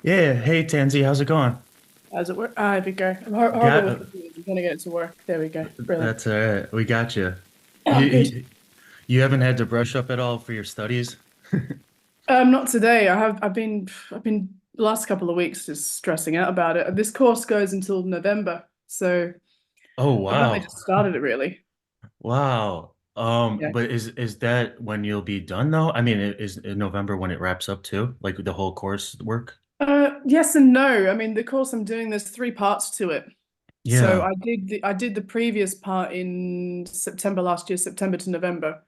Yeah, hey Tansy, how's it going? As it were. Ah, there we go. I'm horrible Got with computers. I'm trying to get it to work. There we go. Brilliant. that's all right. We got you. You Oh, good. you you haven't had to brush up at all for your studies? Not today. I've been the last couple of weeks just stressing out about it. This course goes until November, so Oh I've only wow. just started it really. Wow. Yeah. But is that when you'll be done though? I mean, is in November when it wraps up too? Like the whole course work? Yes and no. I mean, the course I'm doing, there's three parts to it. So Yeah. I did the previous part in September last year, September to November.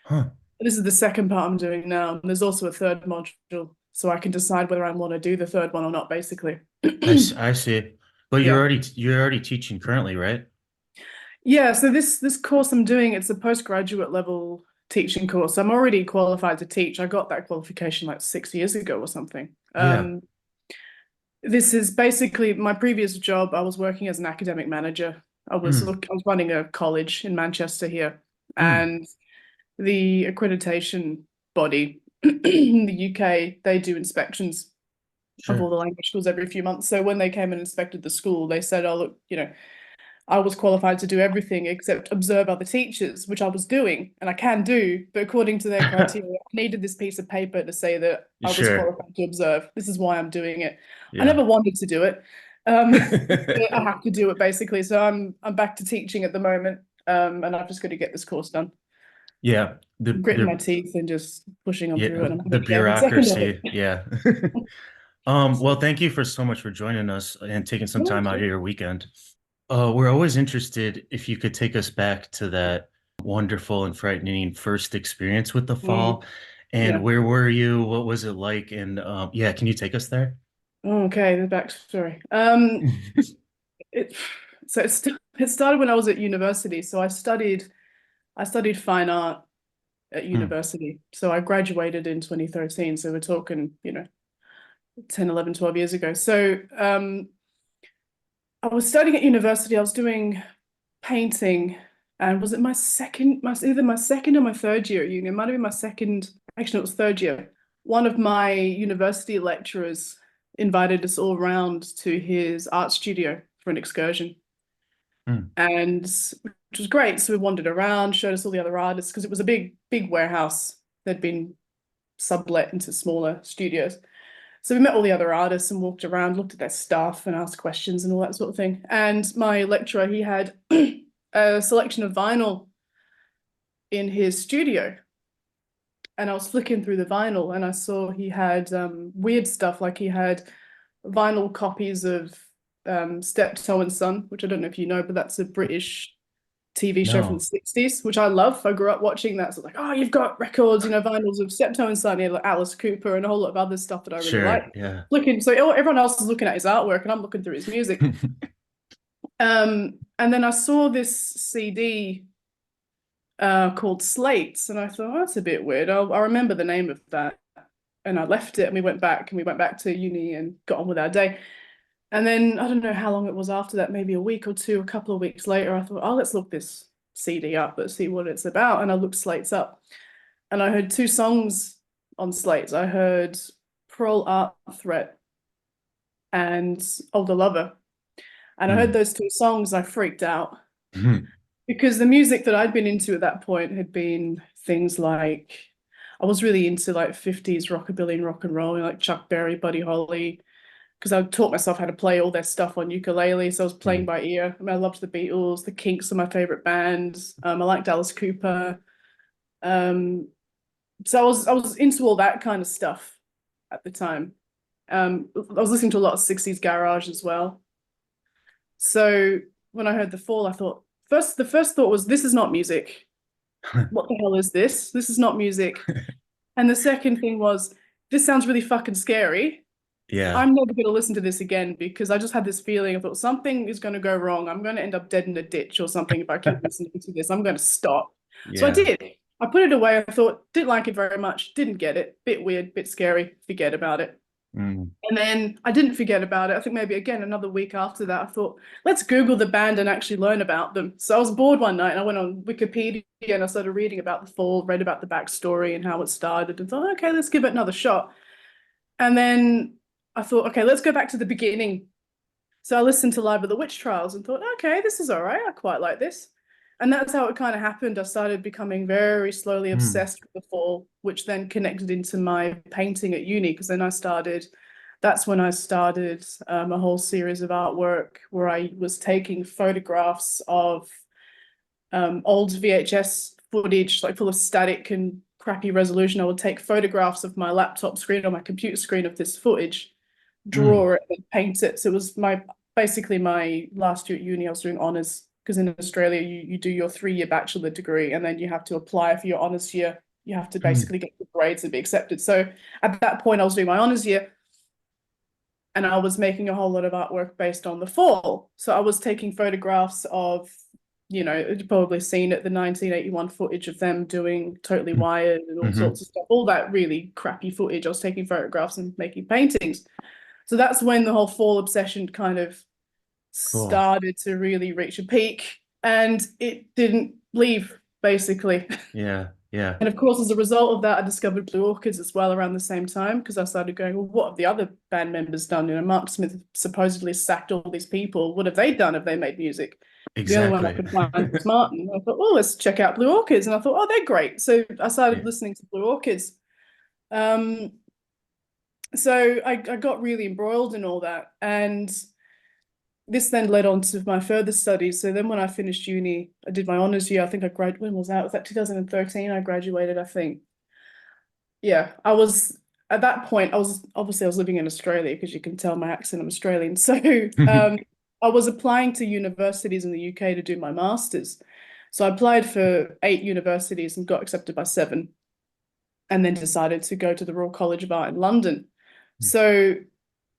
Huh. This is the second part I'm doing now. And there's also a third module, so I can decide whether I want to do the third one or not, basically. I see. But Yeah. you're already teaching currently, right? Yeah, so this course I'm doing, it's a postgraduate level teaching course. I'm already qualified to teach. I got that qualification like 6 years ago or something. Yeah. This is basically my previous job. I was working as an academic manager. Mm. I was running a college in Manchester here, Mm. and the accreditation body in the UK, they do inspections of all Sure. the language schools every few months. So when they came and inspected the school, they said, "Oh, look, I was qualified to do everything except observe other teachers," which I was doing and I can do. But according to their criteria, I needed this piece of paper to say that I was Sure. qualified to observe. This is why I'm doing it. I Yeah. never wanted to do it. But I have to do it basically. So I'm back to teaching at the moment. And I've just got to get this course done. Yeah. Gritting my teeth and just pushing on Yeah, through it. I'm the hoping every second of bureaucracy. it. Yeah. Well, thank you for so much for joining us and taking some No, time out of sure. your weekend. We're always interested if you could take us back to that wonderful and frightening first experience with the Mm, fall. And yeah. where were you? What was it like? And yeah, can you take us there? Okay, the backstory. It so it started when I was at university. So I studied fine art at Hmm. university. So I graduated in 2013. So we're talking, 10, 11, 12 years ago. So I was studying at university. I was doing painting, and was it either my second or my third year at uni? It might have been my second. Actually, it was third year. One of my university lecturers invited us all round to his art studio for an excursion, Hmm. and which was great. So we wandered around, showed us all the other artists because it was a big, big warehouse that'd been sublet into smaller studios. So we met all the other artists and walked around, looked at their stuff and asked questions and all that sort of thing. And my lecturer, he had a selection of vinyl in his studio. And I was flicking through the vinyl and I saw he had weird stuff, like he had vinyl copies of Steptoe and Son, which I don't know if you know, but that's a British TV show from the No. 60s, which I love. I grew up watching that. So like, oh, you've got records, vinyls of Steptoe and Son, like Alice Cooper and a whole lot of other stuff that I really like. Sure. Yeah. Looking, so everyone else is looking at his artwork and I'm looking through his music. And then I saw this CD called Slates, and I thought, oh, that's a bit weird. I remember the name of that. And I left it and we went back to uni and got on with our day. And then I don't know how long it was after that, maybe a week or two, a couple of weeks later, I thought, oh, let's look this CD up, let's see what it's about. And I looked Slates up and I heard two songs on Slates. I heard Parole Art Threat and Older Lover. And I heard Hmm. those two songs, I freaked out Hmm. because the music that I'd been into at that point had been things like, I was really into like 50s rockabilly and rock and roll, like Chuck Berry, Buddy Holly, because I taught myself how to play all their stuff on ukulele. So I was playing Hmm. by ear. I mean, I loved the Beatles. The Kinks are my favorite bands. I liked Alice Cooper. Um, so I was into all that kind of stuff at the time. I was listening to a lot of 60s garage as well. So when I heard The Fall, I thought the first thought was, this is not music. What the hell is this? This is not music. And the second thing was, this sounds really fucking scary. Yeah. I'm never going to listen to this again because I just had this feeling. I thought something is going to go wrong. I'm going to end up dead in a ditch or something if I keep listening to this. I'm going to stop. So I Yeah. did. I put it away. I thought, didn't like it very much. Didn't get it. Bit weird, bit scary. Forget about it. Hmm. And then I didn't forget about it. I think maybe again another week after that, I thought, let's Google the band and actually learn about them. So I was bored one night and I went on Wikipedia and I started reading about the Fall, read about the backstory and how it started, and thought, okay, let's give it another shot. And then I thought, okay, let's go back to the beginning. So I listened to Live at the Witch Trials and thought, okay, this is all right. I quite like this. And that's how it kind of happened. I started becoming very slowly Mm, obsessed with the fall, which then connected into my painting at uni. Because then that's when I started a whole series of artwork where I was taking photographs of old VHS footage, like full of static and crappy resolution. I would take photographs of my laptop screen or my computer screen of this footage, mm, draw it and paint it. So it was basically my last year at uni. I was doing honors because in Australia you do your 3-year bachelor degree and then you have to apply for your honors year. You have to mm. basically get the grades and be accepted. So at that point, I was doing my honors year and I was making a whole lot of artwork based on the fall. So I was taking photographs of, you've probably seen it, the 1981 footage of them doing Totally Mm, Wired and all mm-hmm. sorts of stuff, all that really crappy footage. I was taking photographs and making paintings. So that's when the whole fall obsession kind of Cool. started to really reach a peak and it didn't leave, basically. Yeah, yeah, And of course, as a result of that, I discovered Blue Orchids as well around the same time because I started going, well, what have the other band members done? Mark Smith supposedly sacked all these people. What have they done? Have they made music? The only one I exactly. could find was Martin. I thought, oh, let's check out Blue Orchids. And I thought, oh, they're great. So I started Yeah. listening to Blue Orchids. Um, so I got really embroiled in all that. And this then led on to my further studies. So then when I finished uni, I did my honors year. I think I graduated, when was that? Was that 2013? I graduated, I think. Yeah, I was at that point, I was living in Australia because you can tell my accent, I'm Australian. So I was applying to universities in the UK to do my master's. So I applied for 8 universities and got accepted by 7, and then decided to go to the Royal College of Art in London. So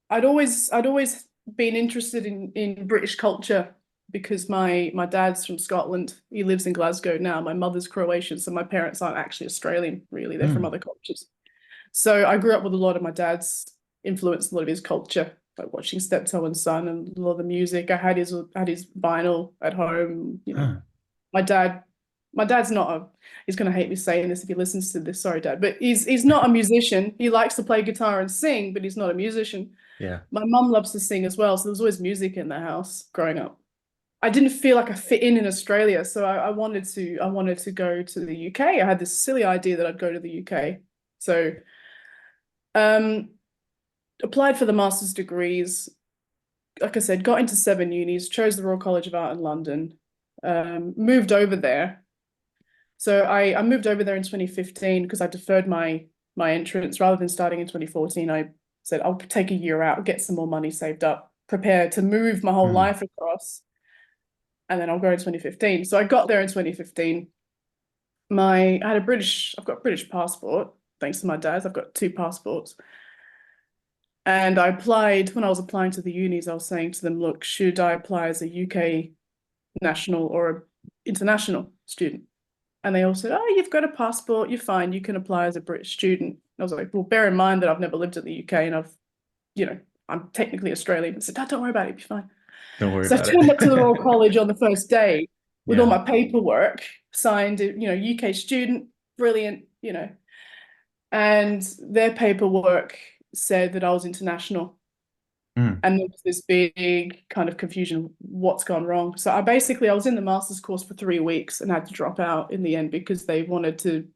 I'd always been interested in British culture because my dad's from Scotland. He lives in Glasgow now. My mother's Croatian, so my parents aren't actually Australian, really. They're from Mm, other cultures. So I grew up with a lot of my dad's influence, a lot of his culture, like watching Steptoe and Son and a lot of the music. I had his vinyl at home. huh. My dad, my dad's not a. He's gonna hate me saying this if he listens to this. Sorry, Dad, but he's not a musician. He likes to play guitar and sing, but he's not a musician. Yeah. My mum loves to sing as well, so there was always music in the house growing up. I didn't feel like I fit in Australia, so I wanted to go to the UK. I had this silly idea that I'd go to the UK. So um applied for the master's degrees, like I said, got into 7 unis, chose the Royal College of Art in London, moved over there. So I moved over there in 2015 because I deferred my entrance rather than starting in 2014. I said I'll take a year out, get some more money saved up, prepare to move my whole Mm, life across, and then I'll go in 2015. So I got there in 2015. I've got a British passport, thanks to my dad. I've got 2 passports. And I applied, when I was applying to the unis, I was saying to them, look, should I apply as a UK national or an international student? And they all said, oh, you've got a passport, you're fine, you can apply as a British student. I was like, well, bear in mind that I've never lived in the UK and you know, I'm technically Australian. I said, don't worry about it, it'll be fine. don't worry So I about turned up to the Royal it. College on the first day with all Yeah. my paperwork, signed, UK student, brilliant, and their paperwork said that I was international. Mm, And there was this big kind of confusion, what's gone wrong? So I was in the master's course for 3 weeks and had to drop out in the end because they wanted to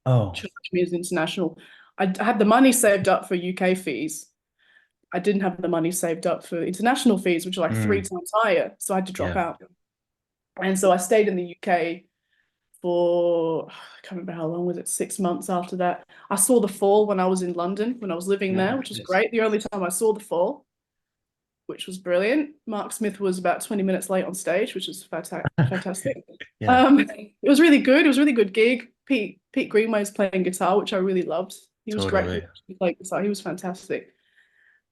oh. charge me as international. I had the money saved up for UK fees. I didn't have the money saved up for international fees, which are like three Mm, times higher. So I had to drop yeah. out. And so I stayed in the UK for, I can't remember how long was it, 6 months after that. I saw the fall when I was in London, when I was living there, which was Nice. great. The only time I saw the fall, which was brilliant. Mark Smith was about 20 minutes late on stage, which was fantastic. Yeah, It was really good. It was a really good gig. Pete Greenway was playing guitar, which I really loved. He was great totally. to play guitar. He was fantastic.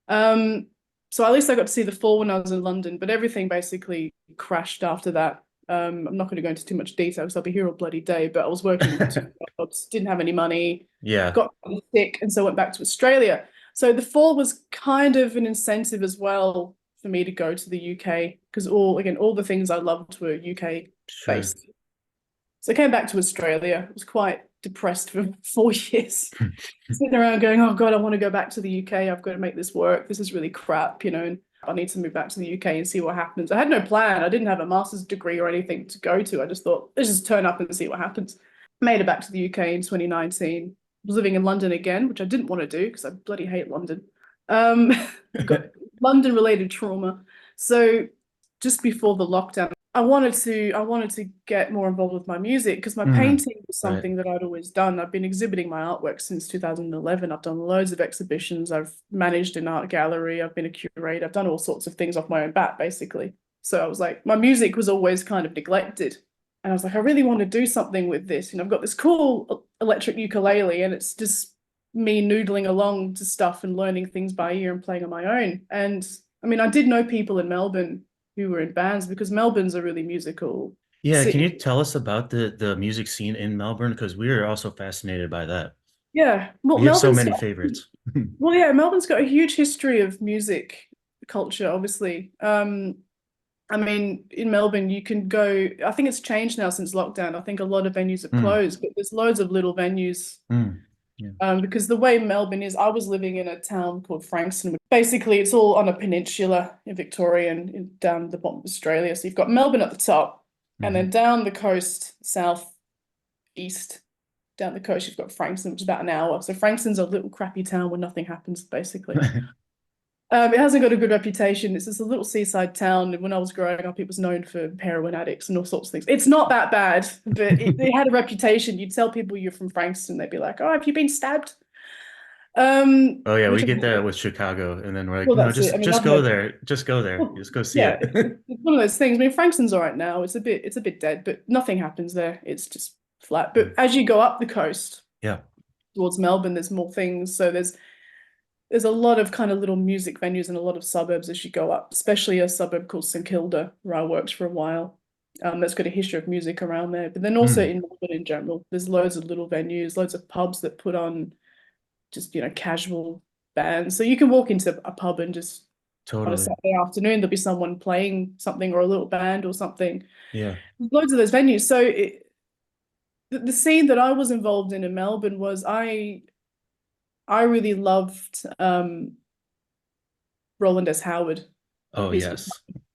Um, so at least I got to see the fall when I was in London, but everything basically crashed after that. I'm not going to go into too much detail because I'll be here all bloody day, but I was working 2 jobs, didn't have any money, Yeah. got sick, and so went back to Australia. So the fall was kind of an incentive as well for me to go to the UK because all the things I loved were UK Sure. based. So I came back to Australia. It was quite depressed for 4 years, sitting around going, oh God, I want to go back to the UK. I've got to make this work. This is really crap, and I need to move back to the UK and see what happens. I had no plan. I didn't have a master's degree or anything to go to. I just thought, let's just turn up and see what happens. Made it back to the UK in 2019. Was living in London again, which I didn't want to do because I bloody hate London. I've got London related trauma. So just before the lockdown, I wanted to get more involved with my music because my Mm, painting was right. something that I'd always done. I've been exhibiting my artwork since 2011. I've done loads of exhibitions. I've managed an art gallery. I've been a curator. I've done all sorts of things off my own bat, basically. So I was like, my music was always kind of neglected. And I was like, I really want to do something with this. I've got this cool electric ukulele, and it's just me noodling along to stuff and learning things by ear and playing on my own. And I mean, I did know people in Melbourne who were in bands because Melbourne's a really musical Yeah, can you city. tell us about the music scene in Melbourne? Because we are also fascinated by that. Yeah. Well, We have so Melbourne's many got, favorites. well, yeah, Melbourne's got a huge history of music culture, obviously. I mean, in Melbourne, you can go, I think it's changed now since lockdown. I think a lot of venues have Mm, closed, but there's loads of little venues. mm, yeah. Because the way Melbourne is, I was living in a town called Frankston. Basically, it's all on a peninsula in Victoria and down the bottom of Australia. So you've got Melbourne at the top, and Hmm. then down the coast, south east, down the coast, you've got Frankston, which is about an hour. So Frankston's a little crappy town where nothing happens, basically. It hasn't got a good reputation. It's just a little seaside town. And when I was growing up, it was known for heroin addicts and all sorts of things. It's not that bad, but it had a reputation. You'd tell people you're from Frankston, they'd be like, "Oh, have you been stabbed?" Oh yeah, we Which get that with Chicago, and then we're like, well, no, that's it. I just mean, just I've go heard, there, just go there, well, just go see yeah, it. it's one of those things. I mean, Frankston's all right now. It's a bit dead, but nothing happens there. It's just flat. But as you go up the coast Yeah. towards Melbourne, there's more things. So there's a lot of kind of little music venues and a lot of suburbs as you go up, especially a suburb called St Kilda, where I worked for a while. That's got a history of music around there. But then also Mm, in Melbourne in general, there's loads of little venues, loads of pubs that put on just, casual bands. So you can walk into a pub and just on a totally. Saturday afternoon, there'll be someone playing something or a little band or something. Yeah. Loads of those venues. So the scene that I was involved in Melbourne was I really loved Roland S. Howard, Oh who's yes.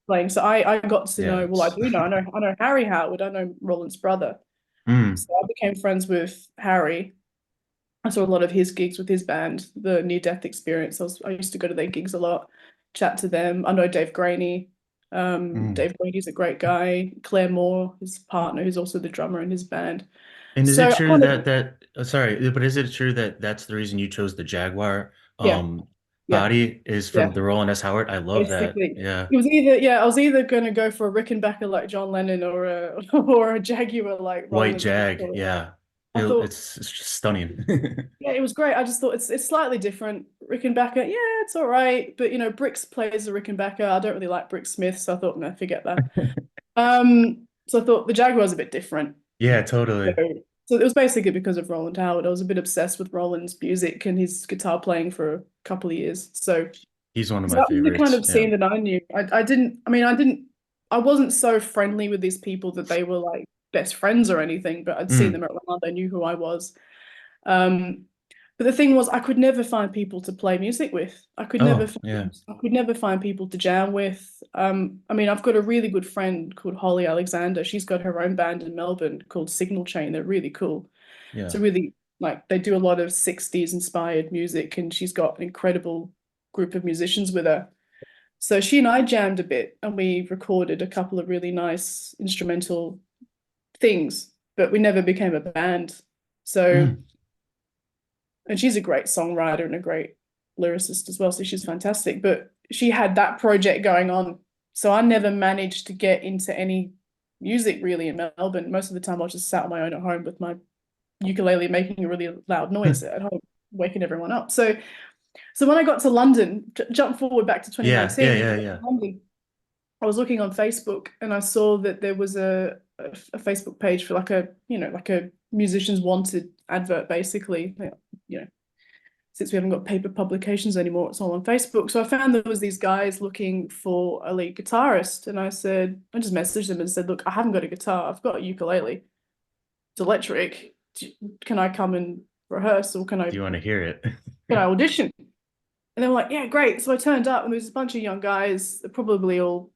playing. So I got to know, well, I Yes. do know, I know Harry Howard, I know Roland's brother. Mm, So I became friends with Harry. I saw a lot of his gigs with his band, the Near Death Experience. I used to go to their gigs a lot, chat to them. I know Dave Graney. mm. Dave Graney's a great guy. Claire Moore, his partner, who's also the drummer in his band. And is So it I true kind of, sorry, but is it true that that's the reason you chose the Jaguar yeah, yeah, body is from yeah. the Roland S. Howard? I love that. Basically, Yeah. it was either, yeah, I was either going to go for a Rickenbacker like John Lennon or a or a Jaguar like White Roland. Jag. Yeah. I thought, It's just stunning. yeah, it was great. I just thought it's slightly different. Rickenbacker, yeah, it's all right, but Brix plays the Rickenbacker. I don't really like Brix Smith, so I thought, no, forget that. So I thought the Jaguar's a bit different. Yeah, So, totally. so it was basically because of Roland Howard. I was a bit obsessed with Roland's music and his guitar playing for a couple of years. He's one of So my that was the kind favorites. of Yeah. scene that I knew. I wasn't so friendly with these people that they were like best friends or anything, but I'd seen Mm. them around. They knew who I was. Um, but the thing was, I could never find people to play music with. Oh, yeah. I could never find people to jam with. I mean, I've got a really good friend called Holly Alexander. She's got her own band in Melbourne called Signal Chain. They're really cool. Yeah. So really, like, they do a lot of 60s inspired music, and she's got an incredible group of musicians with her. So she and I jammed a bit and we recorded a couple of really nice instrumental things, but we never became a band. So, Mm. and she's a great songwriter and a great lyricist as well. So she's fantastic. But she had that project going on. So I never managed to get into any music really in Melbourne. Most of the time I was just sat on my own at home with my ukulele making a really loud noise at home, waking everyone up. So when I got to London, jump forward back to Yeah, yeah, 2019, when I yeah, got to yeah. London, I was looking on Facebook and I saw that there was a Facebook page for like a musicians wanted advert basically. Since we haven't got paper publications anymore, it's all on Facebook. So I found there was these guys looking for a lead guitarist, and I just messaged them and said, "Look, I haven't got a guitar. I've got a ukulele. It's electric. can I come and rehearse, or Do you want to hear it? can I audition? And they were like, yeah, great. So I turned up, and there was a bunch of young guys, they're probably all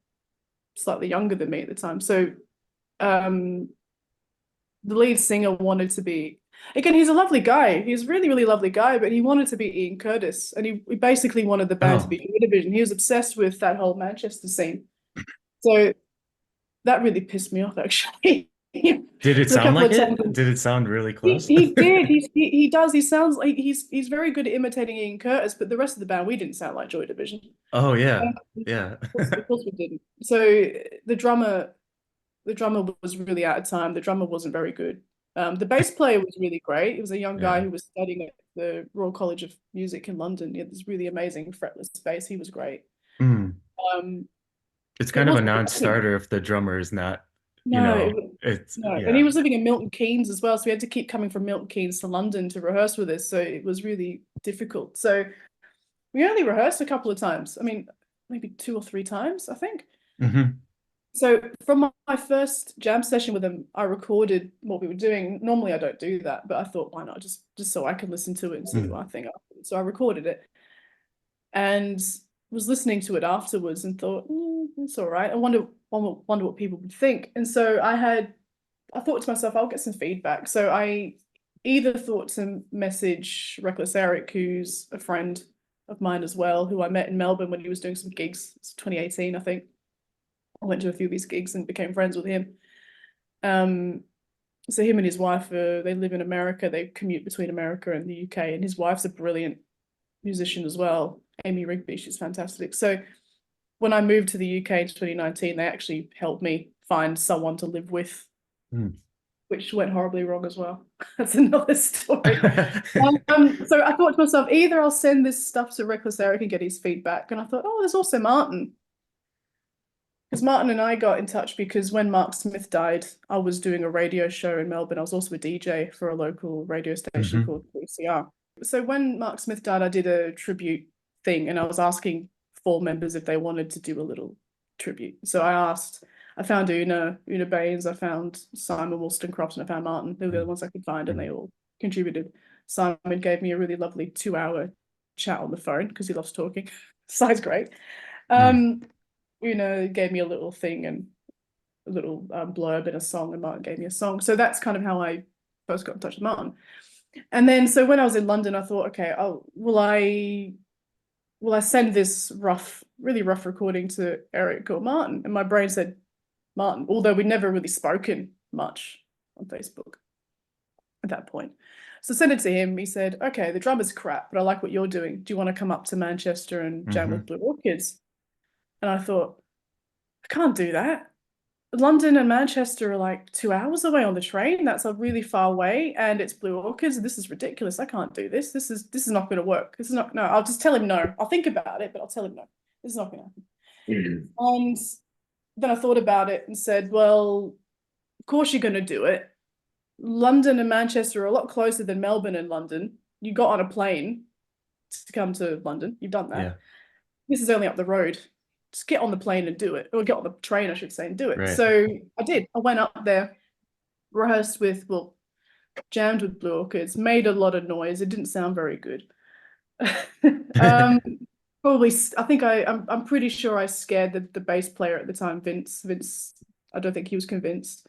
slightly younger than me at the time. So um, the lead singer wanted to be, again, he's a lovely guy. He's a really, really lovely guy, but he wanted to be Ian Curtis. And he basically wanted the band to Oh, be Joy Division. He was obsessed with that whole Manchester scene. So that really pissed me off, actually. did it For a sound couple like of times. it? Did it sound really He, close? he did. He does. He sounds like he's very good at imitating Ian Curtis, but the rest of the band, we didn't sound like Joy Division. Oh yeah. Um, Yeah. of course we didn't. So the drummer, the drummer was really out of time. The drummer wasn't very good. The bass player was really great. He was a young guy Yeah. who was studying at the Royal College of Music in London. He had this really amazing fretless bass. He was great. Mm. Um, It's it kind of a wasn't for me. non-starter if the drummer is not, No, it's no. And he yeah. was living in Milton Keynes as well, so we had to keep coming from Milton Keynes to London to rehearse with us. So it was really difficult. So we only rehearsed a couple of times. I mean, maybe 2 or 3 times, I think. Hmm. So from my first jam session with him, I recorded what we were doing. Normally I don't do that, but I thought, why not? Just so I can listen to it and see Mm. what I think afterwards. So I recorded it and was listening to it afterwards and thought, it's all right. I wonder what people would think. And so I thought to myself, I'll get some feedback. So I either thought to message Reckless Eric, who's a friend of mine as well, who I met in Melbourne when he was doing some gigs. It's 2018, I think. I went to a few of his gigs and became friends with him. Um, so him and his wife, they live in America. They commute between America and the UK, and his wife's a brilliant musician as well. Amy Rigby, she's fantastic. So when I moved to the UK in 2019, they actually helped me find someone to live with, Mm. which went horribly wrong as well. That's another story. So I thought to myself, either I'll send this stuff to Reckless Eric and get his feedback. And I thought, oh, there's also Martin. Because Martin and I got in touch because when Mark Smith died, I was doing a radio show in Melbourne. I was also a DJ for a local radio station Hmm. called 3CR. So when Mark Smith died, I did a tribute thing and I was asking 4 members if they wanted to do a little tribute. So I found Una Baines, I found Simon Wollstonecroft, and I found Martin. They were the other ones I could find, and they all contributed. Simon gave me a really lovely 2-hour chat on the phone because he loves talking. Si's great. Mm. Gave me a little thing and a little blurb in a song, and Martin gave me a song. So that's kind of how I first got in touch with Martin. And then so when I was in London, I thought, okay, will I send this really rough recording to Eric or Martin? And my brain said Martin, although we'd never really spoken much on Facebook at that point. So I sent it to him. He said, okay, the drummer's crap, but I like what you're doing. Do you want to come up to Manchester and jam with Hmm. Blue Orchids? And I thought, I can't do that. London and Manchester are like 2 hours away on the train. That's a really far away, and it's Blue Orchids. This is ridiculous. I can't do this. This is not going to work. This is not. No, I'll just tell him no. I'll think about it, but I'll tell him no. This is not going to happen. Mm. And then I thought about it and said, well, of course you're going to do it. London and Manchester are a lot closer than Melbourne and London. You got on a plane to come to London. You've done Yeah. that. This is only up the road. Just get on the plane and do it, or get on the train, I should say, and do it. Right. So I did. I went up there, rehearsed with, well, jammed with Blue Orchids, made a lot of noise. It didn't sound very good. um, Probably, I think I'm pretty sure I scared the bass player at the time, Vince. Vince, I don't think he was convinced.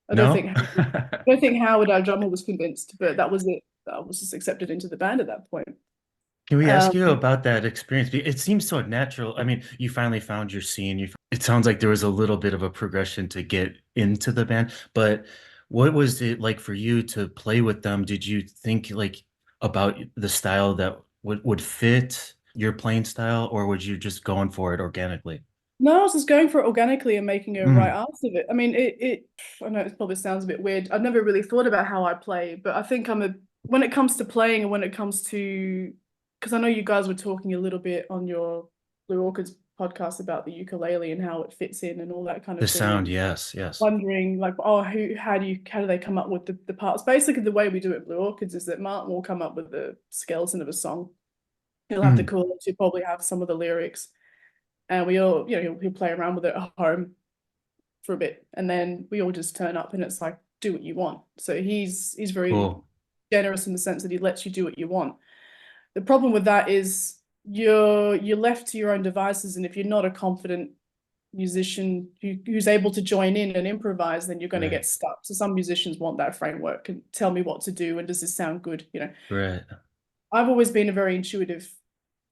No? I don't think Howard, our drummer, was convinced, but that was it. I was just accepted into the band at that point. Can we ask Um, you about that experience? It seems so natural. I mean, you finally found your scene. It sounds like there was a little bit of a progression to get into the band, but what was it like for you to play with them? Did you think like about the style that would fit your playing style, or would you just going for it organically? No, I was just going for it organically and making a right Mm, ass of it. I mean, I know it probably sounds a bit weird. I've never really thought about how I play, but I think when it comes to playing and when it comes to, because I know you guys were talking a little bit on your Blue Orchids podcast about the ukulele and how it fits in and all that kind the of thing. sound, And yes, yes. wondering like, oh, how do they come up with the parts? Basically, the way we do it at Blue Orchids is that Martin will come up with the skeleton of a song. He'll have the Mm, chords, he'll probably have some of the lyrics, and we all, he'll play around with it at home for a bit, and then we all just turn up, and it's like do what you want. So he's very Cool. generous in the sense that he lets you do what you want. The problem with that is you're left to your own devices, and if you're not a confident musician who's able to join in and improvise, then you're going to Right. get stuck. So some musicians want that framework and tell me what to do and does this sound good, you know. Right. I've always been a very intuitive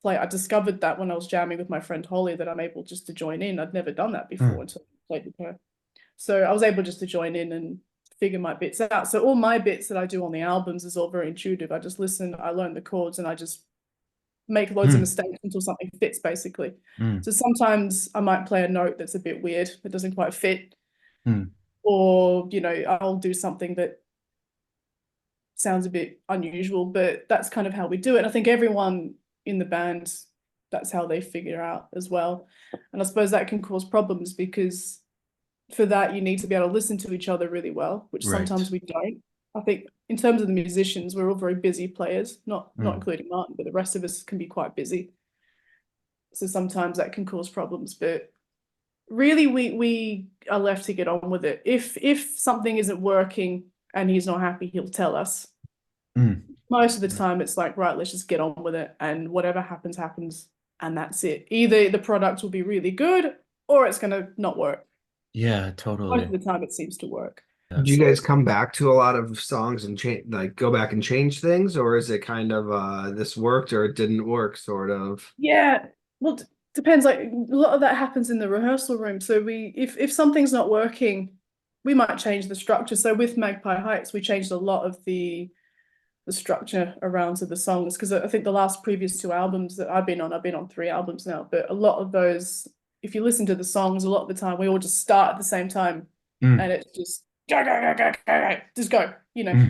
player. I discovered that when I was jamming with my friend Holly, that I'm able just to join in. I'd never done that before Hmm. until I played with her. So I was able just to join in and figure my bits out. So all my bits that I do on the albums is all very intuitive. I just listen, I learn the chords, and I just make loads of Hmm. mistakes until something fits, basically. Hmm. So sometimes I might play a note that's a bit weird, that doesn't quite fit, Hmm. or I'll do something that sounds a bit unusual, but that's kind of how we do it. And I think everyone in the band, that's how they figure out as well. And I suppose that can cause problems because for that you need to be able to listen to each other really well, which Right. sometimes we don't. I think in terms of the musicians, we're all very busy players, not Hmm. including Martin, but the rest of us can be quite busy. So sometimes that can cause problems, but really we are left to get on with it. If something isn't working and he's not happy, he'll tell us. Hmm. Most of the time it's like, right, let's just get on with it, and whatever happens happens, and that's it. Either the product will be really good or it's going to not work. Yeah, Most of totally. the time it seems to work. Yeah. Do you guys come back to a lot of songs and change, like go back and change things, or is it kind of this worked or it didn't work, sort of? Yeah, well, depends. Like a lot of that happens in the rehearsal room. So if something's not working, we might change the structure. So with Magpie Heights, we changed a lot of the structure around to the songs, because I think the last previous two albums that I've been on 3 albums now, but a lot of those, if you listen to the songs, a lot of the time we all just start at the same time, and Hmm. it's just go go go go go go, just go, you know. Hmm.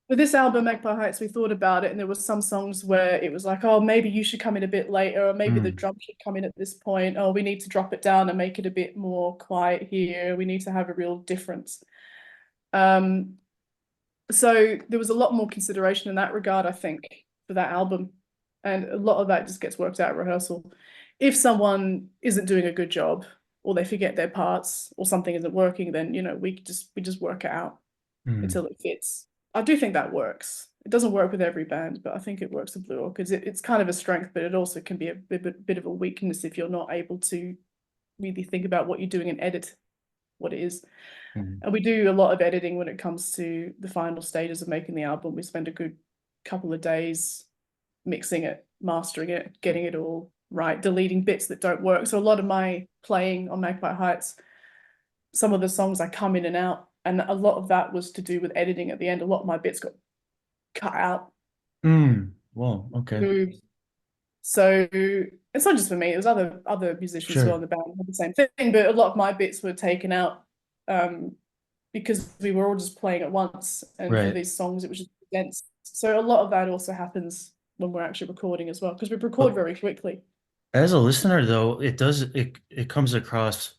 With this album, Magpie Heights, we thought about it, and there was some songs where it was like, oh, maybe you should come in a bit later, or maybe the Hmm. drum should come in at this point. Oh, we need to drop it down and make it a bit more quiet here. We need to have a real difference. Um, so there was a lot more consideration in that regard, I think, for that album. And a lot of that just gets worked out at rehearsal. If someone isn't doing a good job, or they forget their parts, or something isn't working, then we just work it out Hmm. until it fits. I do think that works. It doesn't work with every band, but I think it works with Blue Orchids. It's kind of a strength, but it also can be a bit of a weakness if you're not able to really think about what you're doing and edit what it is. Hmm. And we do a lot of editing when it comes to the final stages of making the album. We spend a good couple of days mixing it, mastering it, getting it all right, deleting bits that don't work. So a lot of my playing on Magpie Heights, some of the songs I come in and out, and a lot of that was to do with editing at the end. A lot of my bits got cut out, Hmm. Well, okay. moved. So it's not just for me, it was other musicians who are on Sure. the band who had the same thing, but a lot of my bits were taken out because we were all just playing at once, and for Right. these songs it was just dense. So a lot of that also happens when we're actually recording as well, because we record But very quickly. as a listener, though, it comes across.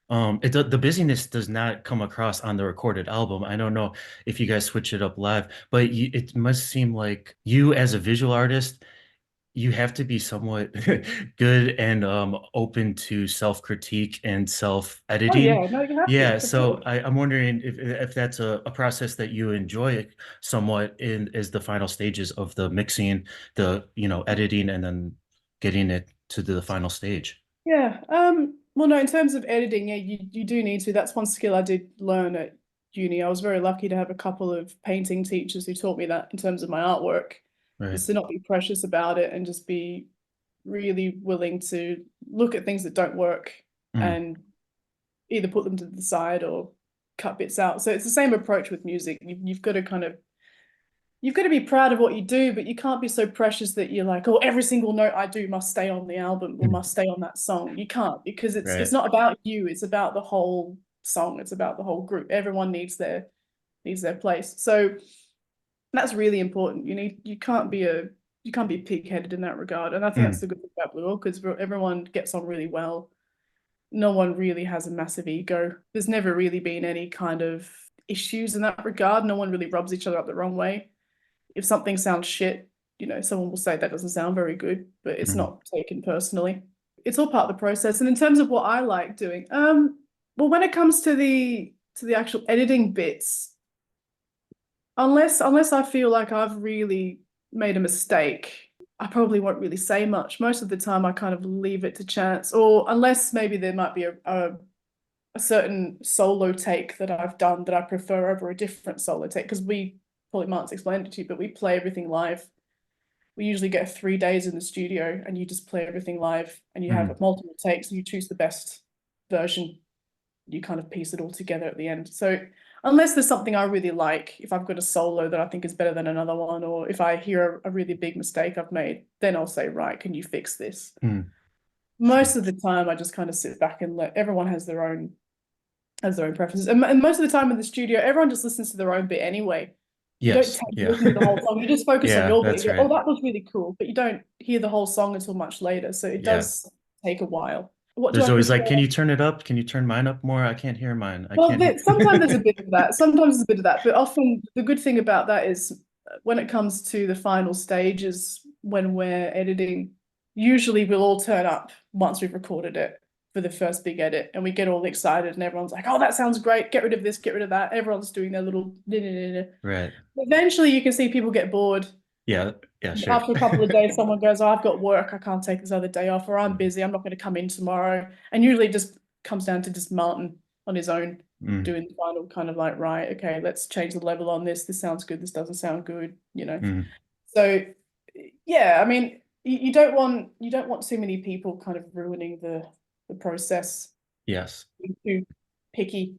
The busyness does not come across on the recorded album. I don't know if you guys switch it up live, but it must seem like you, as a visual artist, you have to be somewhat good and open to self-critique and Oh self-editing. yeah, no, you have to, Yeah, for so sure. I'm wondering if that's a process that you enjoy somewhat in is the final stages of the mixing, the editing, and then getting it to the final stage. Yeah. Well, no, in terms of editing, yeah, you do need to. That's one skill I did learn at uni. I was very lucky to have a couple of painting teachers who taught me that in terms of my artwork, Right. is to not be precious about it and just be really willing to look at things that don't work Mm. and either put them to the side or cut bits out. So it's the same approach with music. You've got to you've got to be proud of what you do, but you can't be so precious that you're like, oh, every single note I do must stay on the album or Mm. must stay on that song. You can't, because it's Right. not about you, it's about the whole song, it's about the whole group. Everyone needs their place. So that's really important. You can't be pig-headed in that regard. And I think that's Mm. the good thing about Blue Orchids. Everyone gets on really well. No one really has a massive ego. There's never really been any kind of issues in that regard. No one really rubs each other up the wrong way. If something sounds shit, someone will say that doesn't sound very good, but it's Mm. not taken personally. It's all part of the process. And in terms of what I like doing, well, when it comes to to the actual editing bits, unless I feel like I've really made a mistake, I probably won't really say much. Most of the time I kind of leave it to chance, or unless maybe there might be a certain solo take that I've done that I prefer over a different solo take, because probably Mark's explained it to you, but we play everything live. We usually get 3 days in the studio and you just play everything live, and you have multiple takes and you choose the best version. You kind of piece it all together at the end. So unless there's something I really like, if I've got a solo that I think is better than another one, or if I hear a really big mistake I've made, then I'll say, right, can you fix this? Most of the time I just kind of sit back and let everyone has their own preferences. And most of the time in the studio, everyone just listens to their own bit anyway. You don't Yes. take listen to the whole song. You just focus on Yeah, your bit. that's You go, right. oh, that was really cool. But you don't hear the whole song until much later. So it Yeah. does take a while. What do There's I always prefer? like, can you turn it up? Can you turn mine up more? I can't hear mine. I Well, can't hear. sometimes there's a bit of that. Sometimes there's a bit of that. But often the good thing about that is when it comes to the final stages, when we're editing, usually we'll all turn up once we've recorded it for the first big edit, and we get all excited and everyone's like, oh, that sounds great. Get rid of this, get rid of that. Everyone's doing their little. Right. Eventually you can see people get bored. Yeah. Yeah, sure. After a couple of days, someone goes, oh, I've got work, I can't take this other day off, or I'm busy, I'm not going to come in tomorrow. And usually it just comes down to just Martin on his own doing the final kind of like, right, okay, let's change the level on this. This sounds good, this doesn't sound good, you know. So yeah, I mean, you don't want too many people kind of ruining the process. Yes. Too picky,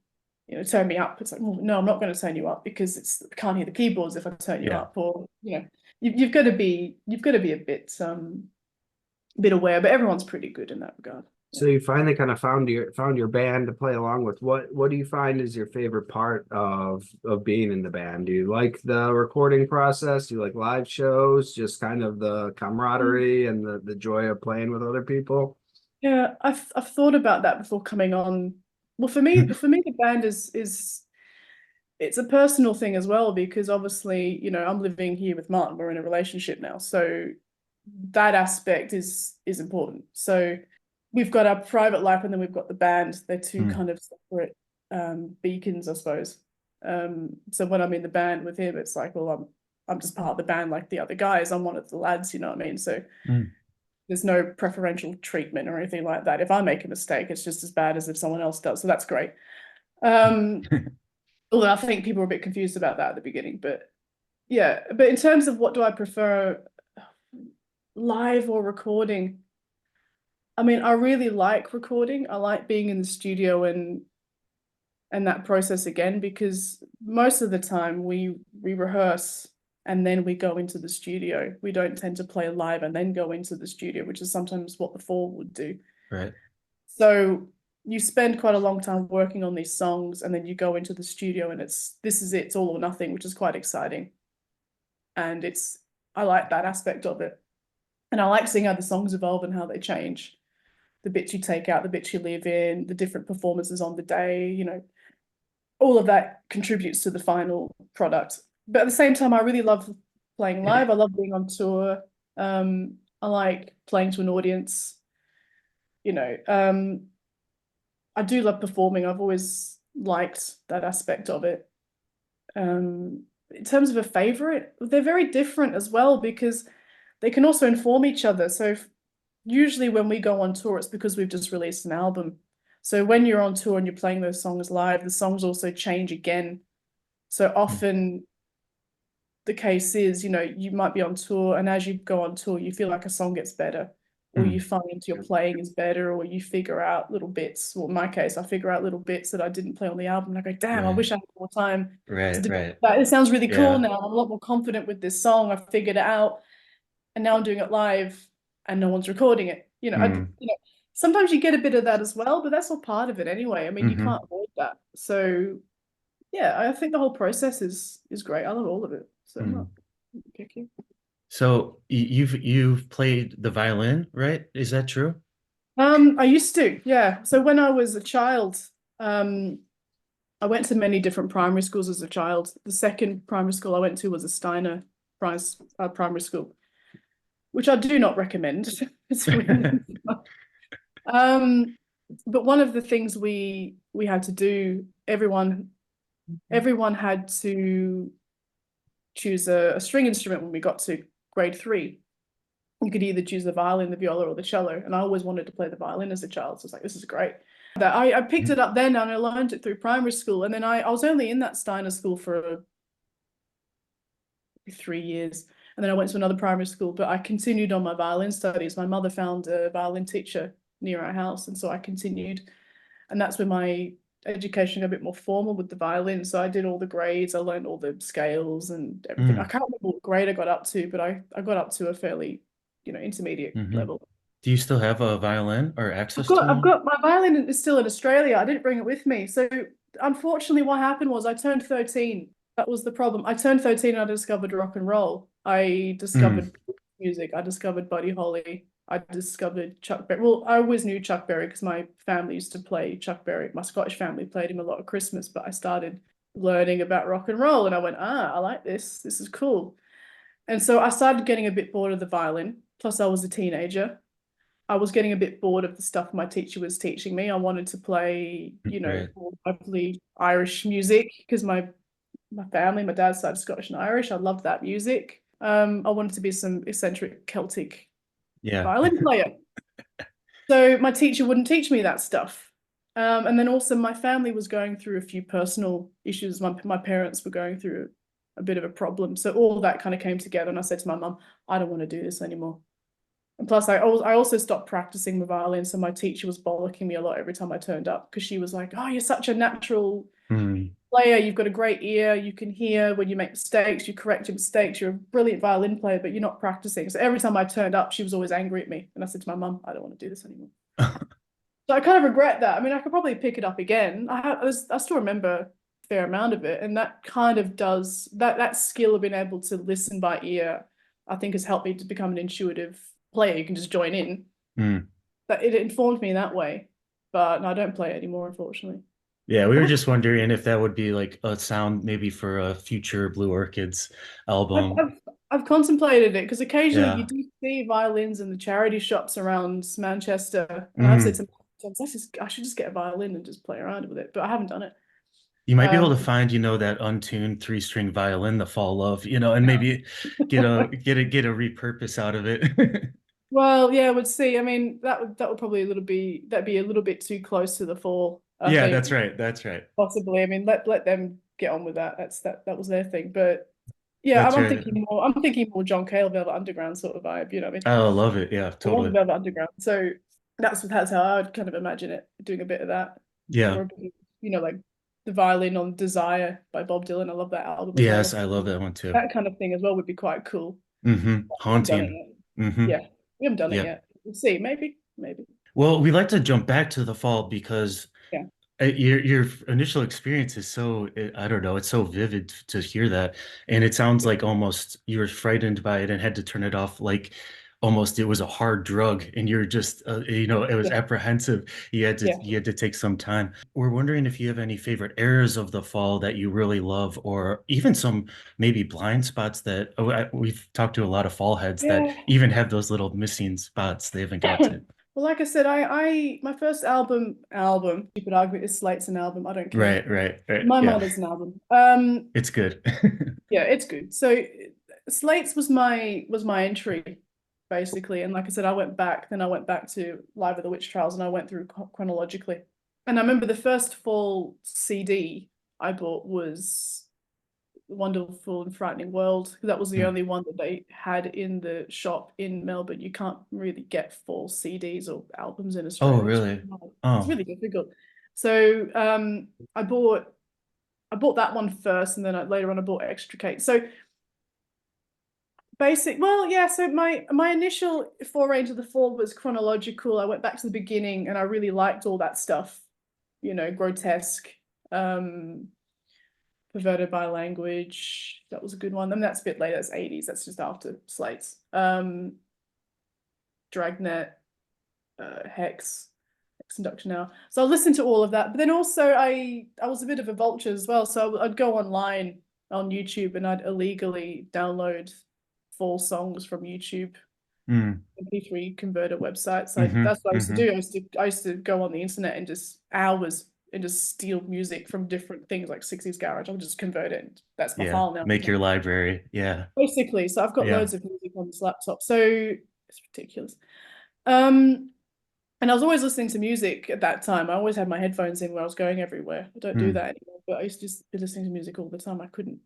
you know, turn me up. It's like, well, no, I'm not going to turn you up because I can't hear the keyboards if I turn you up, or you know, you've got to be a bit aware. But everyone's pretty good in that regard. So you finally kind of found your band to play along with. What do you find is your favorite part of being in the band? Do you like the recording process? Do you like live shows? Just kind of the camaraderie and the joy of playing with other people? Yeah, I've thought about that before coming on. Well, for me, the band is it's a personal thing as well, because obviously, you know, I'm living here with Martin. We're in a relationship now, so that aspect is important. So we've got our private life and then we've got the band. They're two kind of separate beacons, I suppose. So when I'm in the band with him, it's like, well, I'm just part of the band like the other guys. I'm one of the lads, you know what I mean? So there's no preferential treatment or anything like that. If I make a mistake, it's just as bad as if someone else does. So that's great. Although I think people were a bit confused about that at the beginning, but yeah. But in terms of what do I prefer, live or recording? I mean, I really like recording. I like being in the studio and that process again, because most of the time we rehearse and then we go into the studio. We don't tend to play live and then go into the studio, which is sometimes what The Fall would do. Right. So you spend quite a long time working on these songs, and then you go into the studio and this is it, it's all or nothing, which is quite exciting. And I like that aspect of it. And I like seeing how the songs evolve and how they change. The bits you take out, the bits you leave in, the different performances on the day, you know, all of that contributes to the final product. But at the same time, I really love playing live. I love being on tour. I like playing to an audience. You know, I do love performing. I've always liked that aspect of it. In terms of a favorite, they're very different as well, because they can also inform each other. So usually when we go on tour, it's because we've just released an album. So when you're on tour and you're playing those songs live, the songs also change again. So often the case is, you know, you might be on tour, and as you go on tour, you feel like a song gets better, or you find your playing is better, or you figure out little bits. Well, in my case, I figure out little bits that I didn't play on the album, and I go, damn, I wish I had more time to develop that. It sounds really cool now. I'm a lot more confident with this song. I figured it out, and now I'm doing it live, and no one's recording it. You know, sometimes you get a bit of that as well, but that's all part of it anyway. I mean, you can't avoid that. So yeah, I think the whole process is great. I love all of it. So I'm not picky. So you've played the violin, right? Is that true? I used to, yeah. So when I was a child, I went to many different primary schools as a child. The second primary school I went to was a Steiner primary school, which I do not recommend. But one of the things we had to do everyone had to choose a string instrument when we got to grade 3. You could either choose the violin, the viola, or the cello. And I always wanted to play the violin as a child. So I was like, this is great. I picked it up then and I learned it through primary school. And then I was only in that Steiner school for 3 years. And then I went to another primary school, but I continued on my violin studies. My mother found a violin teacher near our house. And so I continued. And that's when my education got a bit more formal with the violin. So I did all the grades. I learned all the scales and everything. I can't remember what grade I got up to, but I got up to a fairly, intermediate level. Do you still have a violin or access to I've one? got my violin is still in Australia. I didn't bring it with me. So unfortunately, what happened was I turned 13. That was the problem. I turned 13 and I discovered rock and roll. I discovered music. I discovered Buddy Holly. I discovered Chuck Berry. Well, I always knew Chuck Berry because my family used to play Chuck Berry. My Scottish family played him a lot at Christmas, but I started learning about rock and roll and I went, I like this. This is cool. And so I started getting a bit bored of the violin. Plus, I was a teenager. I was getting a bit bored of the stuff my teacher was teaching me. I wanted to play, more lively Irish music because my family, my dad's side is Scottish and Irish. I loved that music. I wanted to be some eccentric Celtic violin player. So my teacher wouldn't teach me that stuff. And then also my family was going through a few personal issues. My parents were going through a bit of a problem. So all that kind of came together and I said to my mum, I don't want to do this anymore. And plus I also stopped practicing the violin. So my teacher was bollocking me a lot every time I turned up because she was like, oh, you're such a natural player. You've got a great ear. You can hear when you make mistakes. You correct your mistakes. You're a brilliant violin player, but you're not practicing. So every time I turned up, she was always angry at me. And I said to my mum, I don't want to do this anymore. So I kind of regret that. I mean, I could probably pick it up again. I still remember a fair amount of it. And that kind of does, that skill of being able to listen by ear, I think has helped me to become an intuitive player. You can just join in. That it informed me that way. But no, I don't play it anymore, unfortunately. Yeah, we were just wondering if that would be like a sound maybe for a future Blue Orchids album. I've contemplated it because occasionally you do see violins in the charity shops around Manchester. And I've said to myself, I should just get a violin and just play around with it, but I haven't done it. You might be able to find, that untuned 3-string violin, The Fall of, and maybe get a repurpose out of it. Well, yeah, we'd see. I mean, that would probably that'd be a little bit too close to The Fall. I think, that's right. That's right. Possibly. I mean, let them get on with that. That was their thing. But yeah, I'm thinking more John Cale, Velvet Underground sort of vibe. You know what I mean? Oh, I love it. Yeah, I love totally. Velvet Underground. So that's how I would kind of imagine it, doing a bit of that. Yeah. Or, like the violin on Desire by Bob Dylan. I love that album. Yes, I love that one too. That kind of thing as well would be quite cool. Haunting. Yeah, we haven't done it yet. We'll see. Maybe. Well, we like to jump back to The Fall because your initial experience is so, I don't know, it's so vivid to hear that. And it sounds like almost you were frightened by it and had to turn it off like almost it was a hard drug and you're just, it was apprehensive. You had to take some time. We're wondering if you have any favorite eras of The Fall that you really love, or even some maybe blind spots that we've talked to a lot of Fall heads that even have those little missing spots they haven't got to. Well, like I said, my first album, you could argue is Slate's an album. I don't care. Right. My Mother's an album. It's good. Yeah, it's good. So Slate's was my entry, basically. And like I said, I went back to Live at the Witch Trials and I went through chronologically. And I remember the first Fall CD I bought was Wonderful and Frightening World. That was the only one that they had in the shop in Melbourne. You can't really get Fall CDs or albums in Australia. Oh, really? It's really difficult. So I bought that one first, and then later on I bought Extricate. So so my initial foray into The Fall was chronological. I went back to the beginning and I really liked all that stuff, grotesque, perverted by language. That was a good one. And that's a bit later, that's 80s, that's just after Slates. Dragnet, Hex Induction Now. So I listened to all of that, but then also I was a bit of a vulture as well. So I'd go online on YouTube and I'd illegally download Fall songs from YouTube, MP3 converter websites. That's what I used to do. I used to go on the internet and just hours and just steal music from different things like 60s garage. I'll just convert it. That's my Yeah. file now. Make your library. Yeah. Basically, so I've got Yeah. loads of music on this laptop. So it's ridiculous. And I was always listening to music at that time. I always had my headphones in when I was going everywhere. I don't do that anymore, but I used to just be listening to music all the time. I couldn't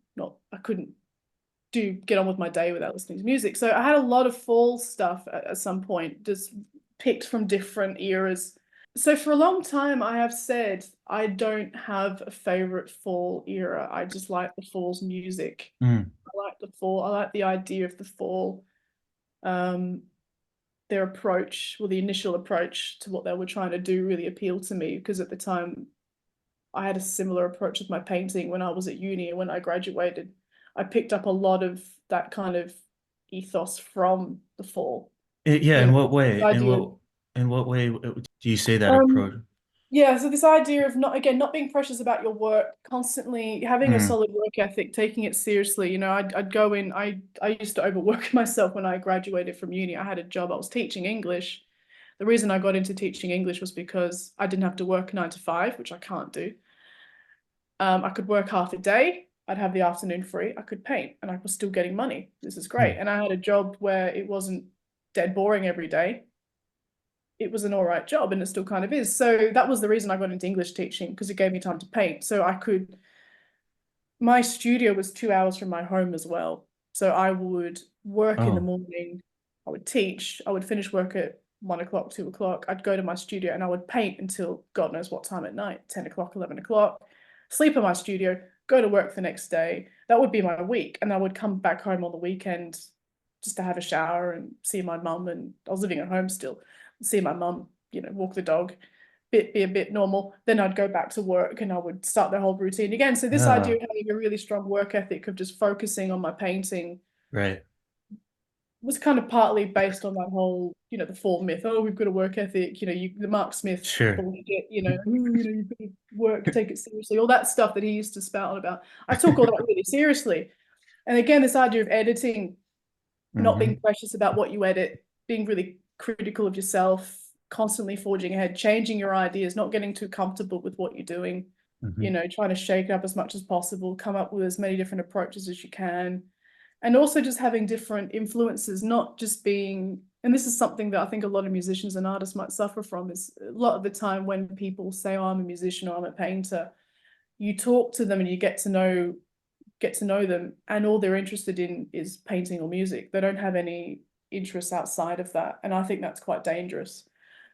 get on with my day without listening to music. So I had a lot of fall stuff at some point, just picked from different eras. So for a long time, I have said I don't have a favorite fall era. I just like the fall's music. I like the fall. I like the idea of the fall. Their approach, well, the initial approach to what they were trying to do really appealed to me, because at the time I had a similar approach with my painting when I was at uni and when I graduated. I picked up a lot of that kind of ethos from the fall. Yeah. You In know, what way? the idea. In what way do you say that approach? Yeah, so this idea of not being precious about your work, constantly having a solid work ethic, taking it seriously. You know, I'd go in, I used to overwork myself when I graduated from uni. I had a job, I was teaching English. The reason I got into teaching English was because I didn't have to work 9 to 5, which I can't do. I could work half a day, I'd have the afternoon free, I could paint, and I was still getting money. This is great. And I had a job where it wasn't dead boring every day. It was an all right job, and it still kind of is. So that was the reason I got into English teaching, because it gave me time to paint. So my studio was 2 hours from my home as well. So I would work in the morning, I would teach, I would finish work at 1 o'clock, 2 o'clock. I'd go to my studio and I would paint until God knows what time at night, 10 o'clock, 11 o'clock, sleep in my studio, go to work the next day. That would be my week. And I would come back home on the weekend just to have a shower and see my mum. And I was living at home still. See my mum, you know, walk the dog, be a bit normal. Then I'd go back to work and I would start the whole routine again. So this idea of having a really strong work ethic, of just focusing on my painting, Right. was kind of partly based on that whole, you know, the fall myth. Oh, we've got a work ethic, you know, the Mark Smith bullshit, you know, you've got to work, take it seriously, all that stuff that he used to spout on about. I took all that really seriously. And again, this idea of editing, not being precious about what you edit, being really critical of yourself, constantly forging ahead, changing your ideas, not getting too comfortable with what you're doing, you know, trying to shake it up as much as possible, come up with as many different approaches as you can. And also just having different influences, not just being, and this is something that I think a lot of musicians and artists might suffer from, is a lot of the time when people say, oh, I'm a musician or I'm a painter, you talk to them and you get to know them, and all they're interested in is painting or music. They don't have any interests outside of that. And I think that's quite dangerous.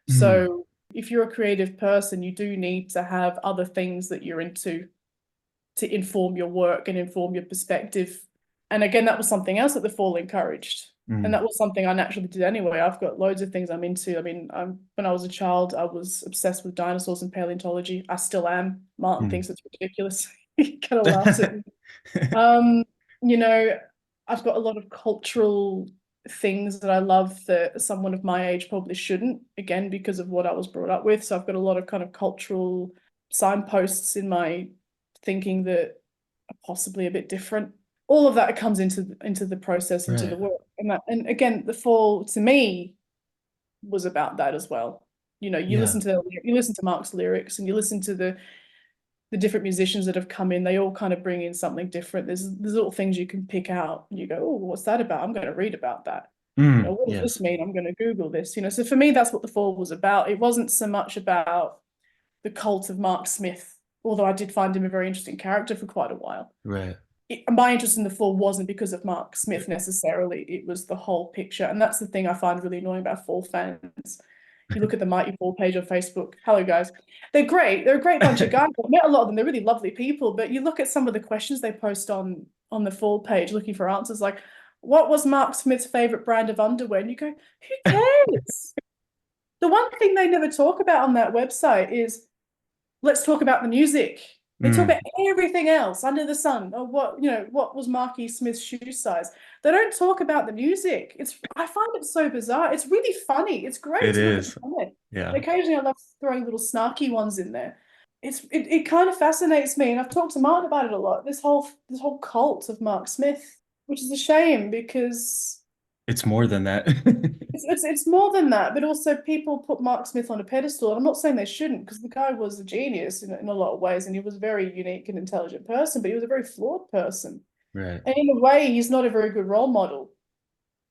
So if you're a creative person, you do need to have other things that you're into to inform your work and inform your perspective. And again, that was something else that the fall encouraged. And that was something I naturally did anyway. I've got loads of things I'm into. I mean, when I was a child, I was obsessed with dinosaurs and paleontology. I still am. Martin thinks it's ridiculous. He kind of laughs at me. You know, I've got a lot of cultural things that I love that someone of my age probably shouldn't, again, because of what I was brought up with. So I've got a lot of kind of cultural signposts in my thinking that are possibly a bit different. All of that comes into the process, into the work. And again, the fall to me was about that as well. You know, you listen to Mark's lyrics and you listen to the different musicians that have come in. They all kind of bring in something different. There's little things you can pick out and you go, oh, what's that about? I'm going to read about that. You know, what does this mean? I'm going to Google this. You know, so for me, that's what the fall was about. It wasn't so much about the cult of Mark Smith, although I did find him a very interesting character for quite a while. Right. My interest in the fall wasn't because of Mark Smith necessarily. It was the whole picture. And that's the thing I find really annoying about fall fans. You look at the Mighty Fall page on Facebook. Hello, guys. They're great. They're a great bunch of guys. I've met a lot of them. They're really lovely people. But you look at some of the questions they post on the Fall page looking for answers, like, what was Mark Smith's favorite brand of underwear? And you go, who cares? The one thing they never talk about on that website is, let's talk about the music. They talk about everything else under the sun. Or what was Marky Smith's shoe size? They don't talk about the music. I find it so bizarre. It's really funny. It's great It to look is. at the comment. Yeah. Occasionally I love throwing little snarky ones in there. It kind of fascinates me, and I've talked to Martin about it a lot. This whole cult of Mark Smith, which is a shame because It's more than that. it's more than that, but also people put Mark Smith on a pedestal, and I'm not saying they shouldn't, because the guy was a genius in a lot of ways, and he was a very unique and intelligent person, but he was a very flawed person. Right. And in a way, he's not a very good role model.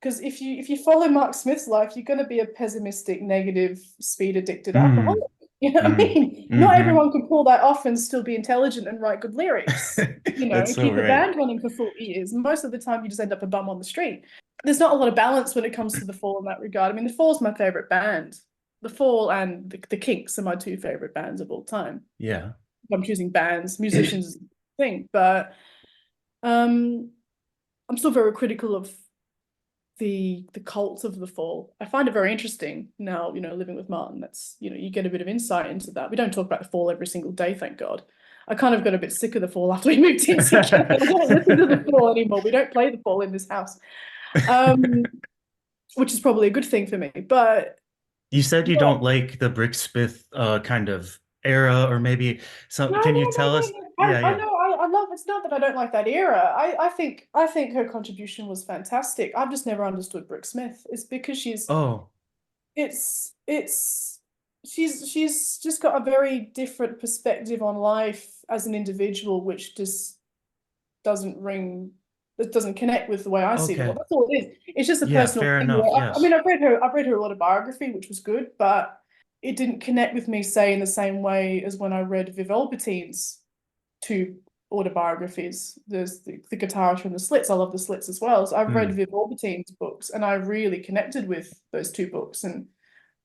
Because if you follow Mark Smith's life, you're going to be a pessimistic, negative, speed addicted alcoholic. You know what I mean? Not everyone can pull that off and still be intelligent and write good lyrics. You know, That's so keep a right. band running for 40 years. Most of the time, you just end up a bum on the street. There's not a lot of balance when it comes to The Fall in that regard. I mean, The Fall's my favorite band. The Fall and the Kinks are my two favorite bands of all time. Yeah. I'm choosing bands, musicians thing, but I'm still very critical of the cult of The Fall. I find it very interesting now, you know, living with Martin. That's, you know, you get a bit of insight into that. We don't talk about The Fall every single day, thank God. I kind of got a bit sick of The Fall after we moved in together. I don't listen to The Fall anymore. We don't play The Fall in this house, which is probably a good thing for me. But you said you don't like the Brick Smith kind of era, or maybe some. Can you tell us? Yeah, I yeah. know. I love. It's not that I don't like that era. I think her contribution was fantastic. I've just never understood Brooke Smith. It's because Oh, she's just got a very different perspective on life as an individual, which just doesn't ring. It doesn't connect with the way I see the okay. world. That's all it is. It's just a Yeah, personal fair thing. enough. I Yes. mean, I've read her autobiography, which was good, but it didn't connect with me, say, in the same way as when I read Viv Albertine's two autobiographies. There's the guitarist from the Slits. I love the Slits as well. So I've read Viv Albertine's books, and I really connected with those two books. And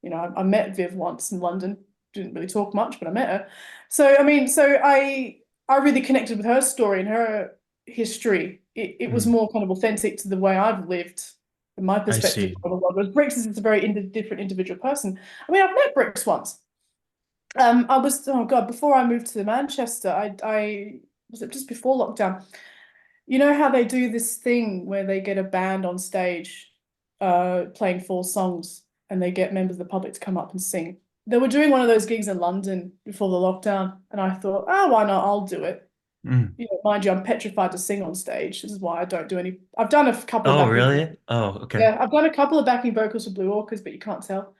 you know, I met Viv once in London. Didn't really talk much, but I met her. So I mean, I really connected with her story and her history. It was more kind of authentic to the way I've lived and my I perspective see. on the world. Whereas Brix is a very different individual person. I mean, I've met Brix once. I was, oh God, before I moved to Manchester, I was it just before lockdown. You know how they do this thing where they get a band on stage playing 4 songs, and they get members of the public to come up and sing. They were doing one of those gigs in London before the lockdown, and I thought, oh, why not? I'll do it. Mm. You know, mind you, I'm petrified to sing on stage. This is why I don't do any. I've done a couple of Oh, backing. really? Oh, okay. Yeah, I've done a couple of backing vocals for Blue Orchids, but you can't tell.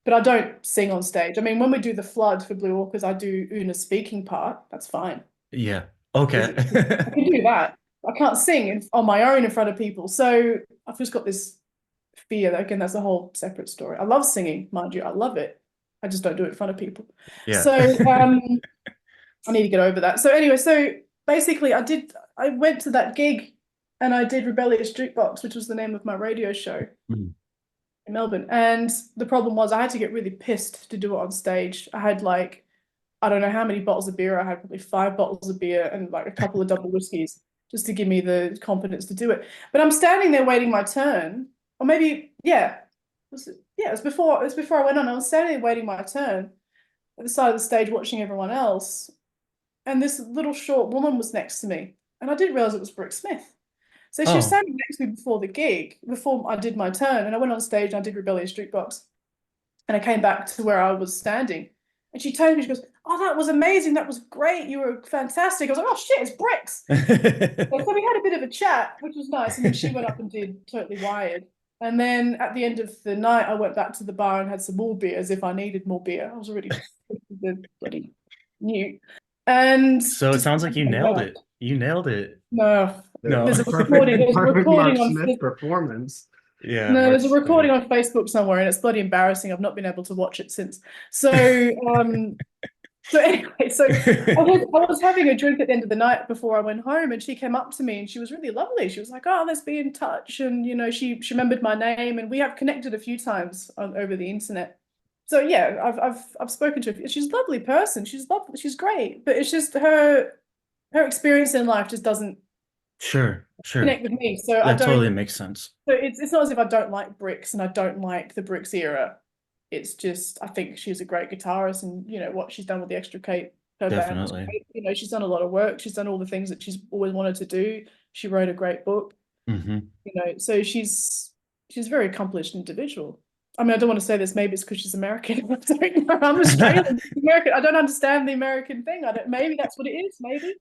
But I don't sing on stage. I mean, when we do the flood for Blue Orchids, I do Una's speaking part. That's fine. Yeah. Okay. I can do that. I can't sing on my own in front of people. So I've just got this fear that, again, that's a whole separate story. I love singing, mind you. I love it. I just don't do it in front of people. Yeah. So I need to get over that. So anyway, so basically I went to that gig and I did Rebellious Jukebox, which was the name of my radio show Mm. in Melbourne. And the problem was I had to get really pissed to do it on stage. I had like, I don't know how many bottles of beer. I had probably 5 bottles of beer and like a couple of double whiskeys just to give me the confidence to do it. But I'm standing there waiting my turn, or maybe, yeah, it was before I went on. I was standing there waiting my turn at the side of the stage watching everyone else. And this little short woman was next to me. And I didn't realize it was Brooke Smith. So she was Oh. standing next to me before the gig, before I did my turn. And I went on stage and I did Rebellious Jukebox. And I came back to where I was standing. And she told me, she goes, oh, that was amazing. That was great. You were fantastic. I was like, oh, shit, it's Brix. So we had a bit of a chat, which was nice. And then she went up and did Totally Wired. And then at the end of the night, I went back to the bar and had some more beer as if I needed more beer. I was already bloody new. And So it sounds like you nailed it. You nailed it. No, No. there's a recording. There's a Perfect recording Mark on. Smith performance. Yeah. No, there's a Mark's recording funny. on Facebook somewhere, and it's bloody embarrassing. I've not been able to watch it since. So, so anyway, so I was having a drink at the end of the night before I went home, and she came up to me, and she was really lovely. She was like, "Oh, let's be in touch," and you know, she remembered my name, and we have connected a few times over the internet. So yeah, I've spoken to her. She's a lovely person. She's lovely. She's great, but it's just her experience in life just doesn't Sure. connect with me. So I That don't. totally makes sense. So it's not as if I don't like Brix and I don't like the Brix era. It's just I think she's a great guitarist, and you know what she's done with the Extricate, her band was Definitely. great. You know, she's done a lot of work. She's done all the things that she's always wanted to do. She wrote a great book. Hmm. You know, so she's a very accomplished individual. I mean, I don't want to say this. Maybe it's because she's American. I don't know. I'm Australian. American. I don't understand the American thing. Maybe that's what it is. Maybe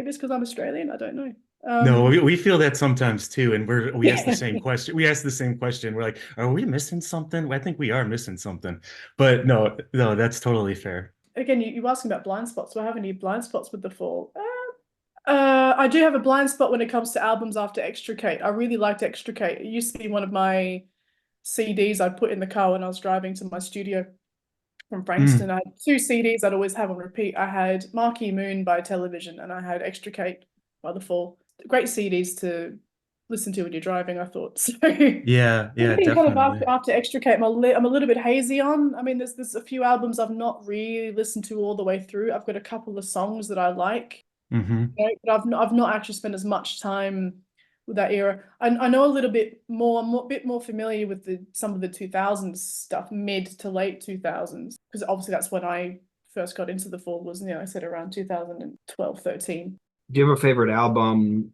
it's because I'm Australian. I don't know. No, we feel that sometimes too, and we ask the Yeah. same question. We ask the same question. We're like, are we missing something? I think we are missing something. But no, no, that's totally fair. Again, you asking about blind spots. Do I have any blind spots with The Fall? I do have a blind spot when it comes to albums after Extricate. I really liked Extricate. It used to be one of my CDs I put in the car when I was driving to my studio from Frankston. Mm, I had two CDs I'd always have on repeat. I had Marquee Moon by Television and I had Extricate by The Fall. Great CDs to listen to when you're driving, I thought. So yeah, yeah, anything kind of definitely. after Extricate, I'm a little bit hazy on. I mean, there's a few albums I've not really listened to all the way through. I've got a couple of songs that I like, Hmm. but I've not actually spent as much time with that era. I know a little bit more. I'm a bit more familiar with some of the 2000s stuff, mid to late 2000s, because obviously that's when I first got into The Fall, was, I said around 2012, 13. Do you have a favorite album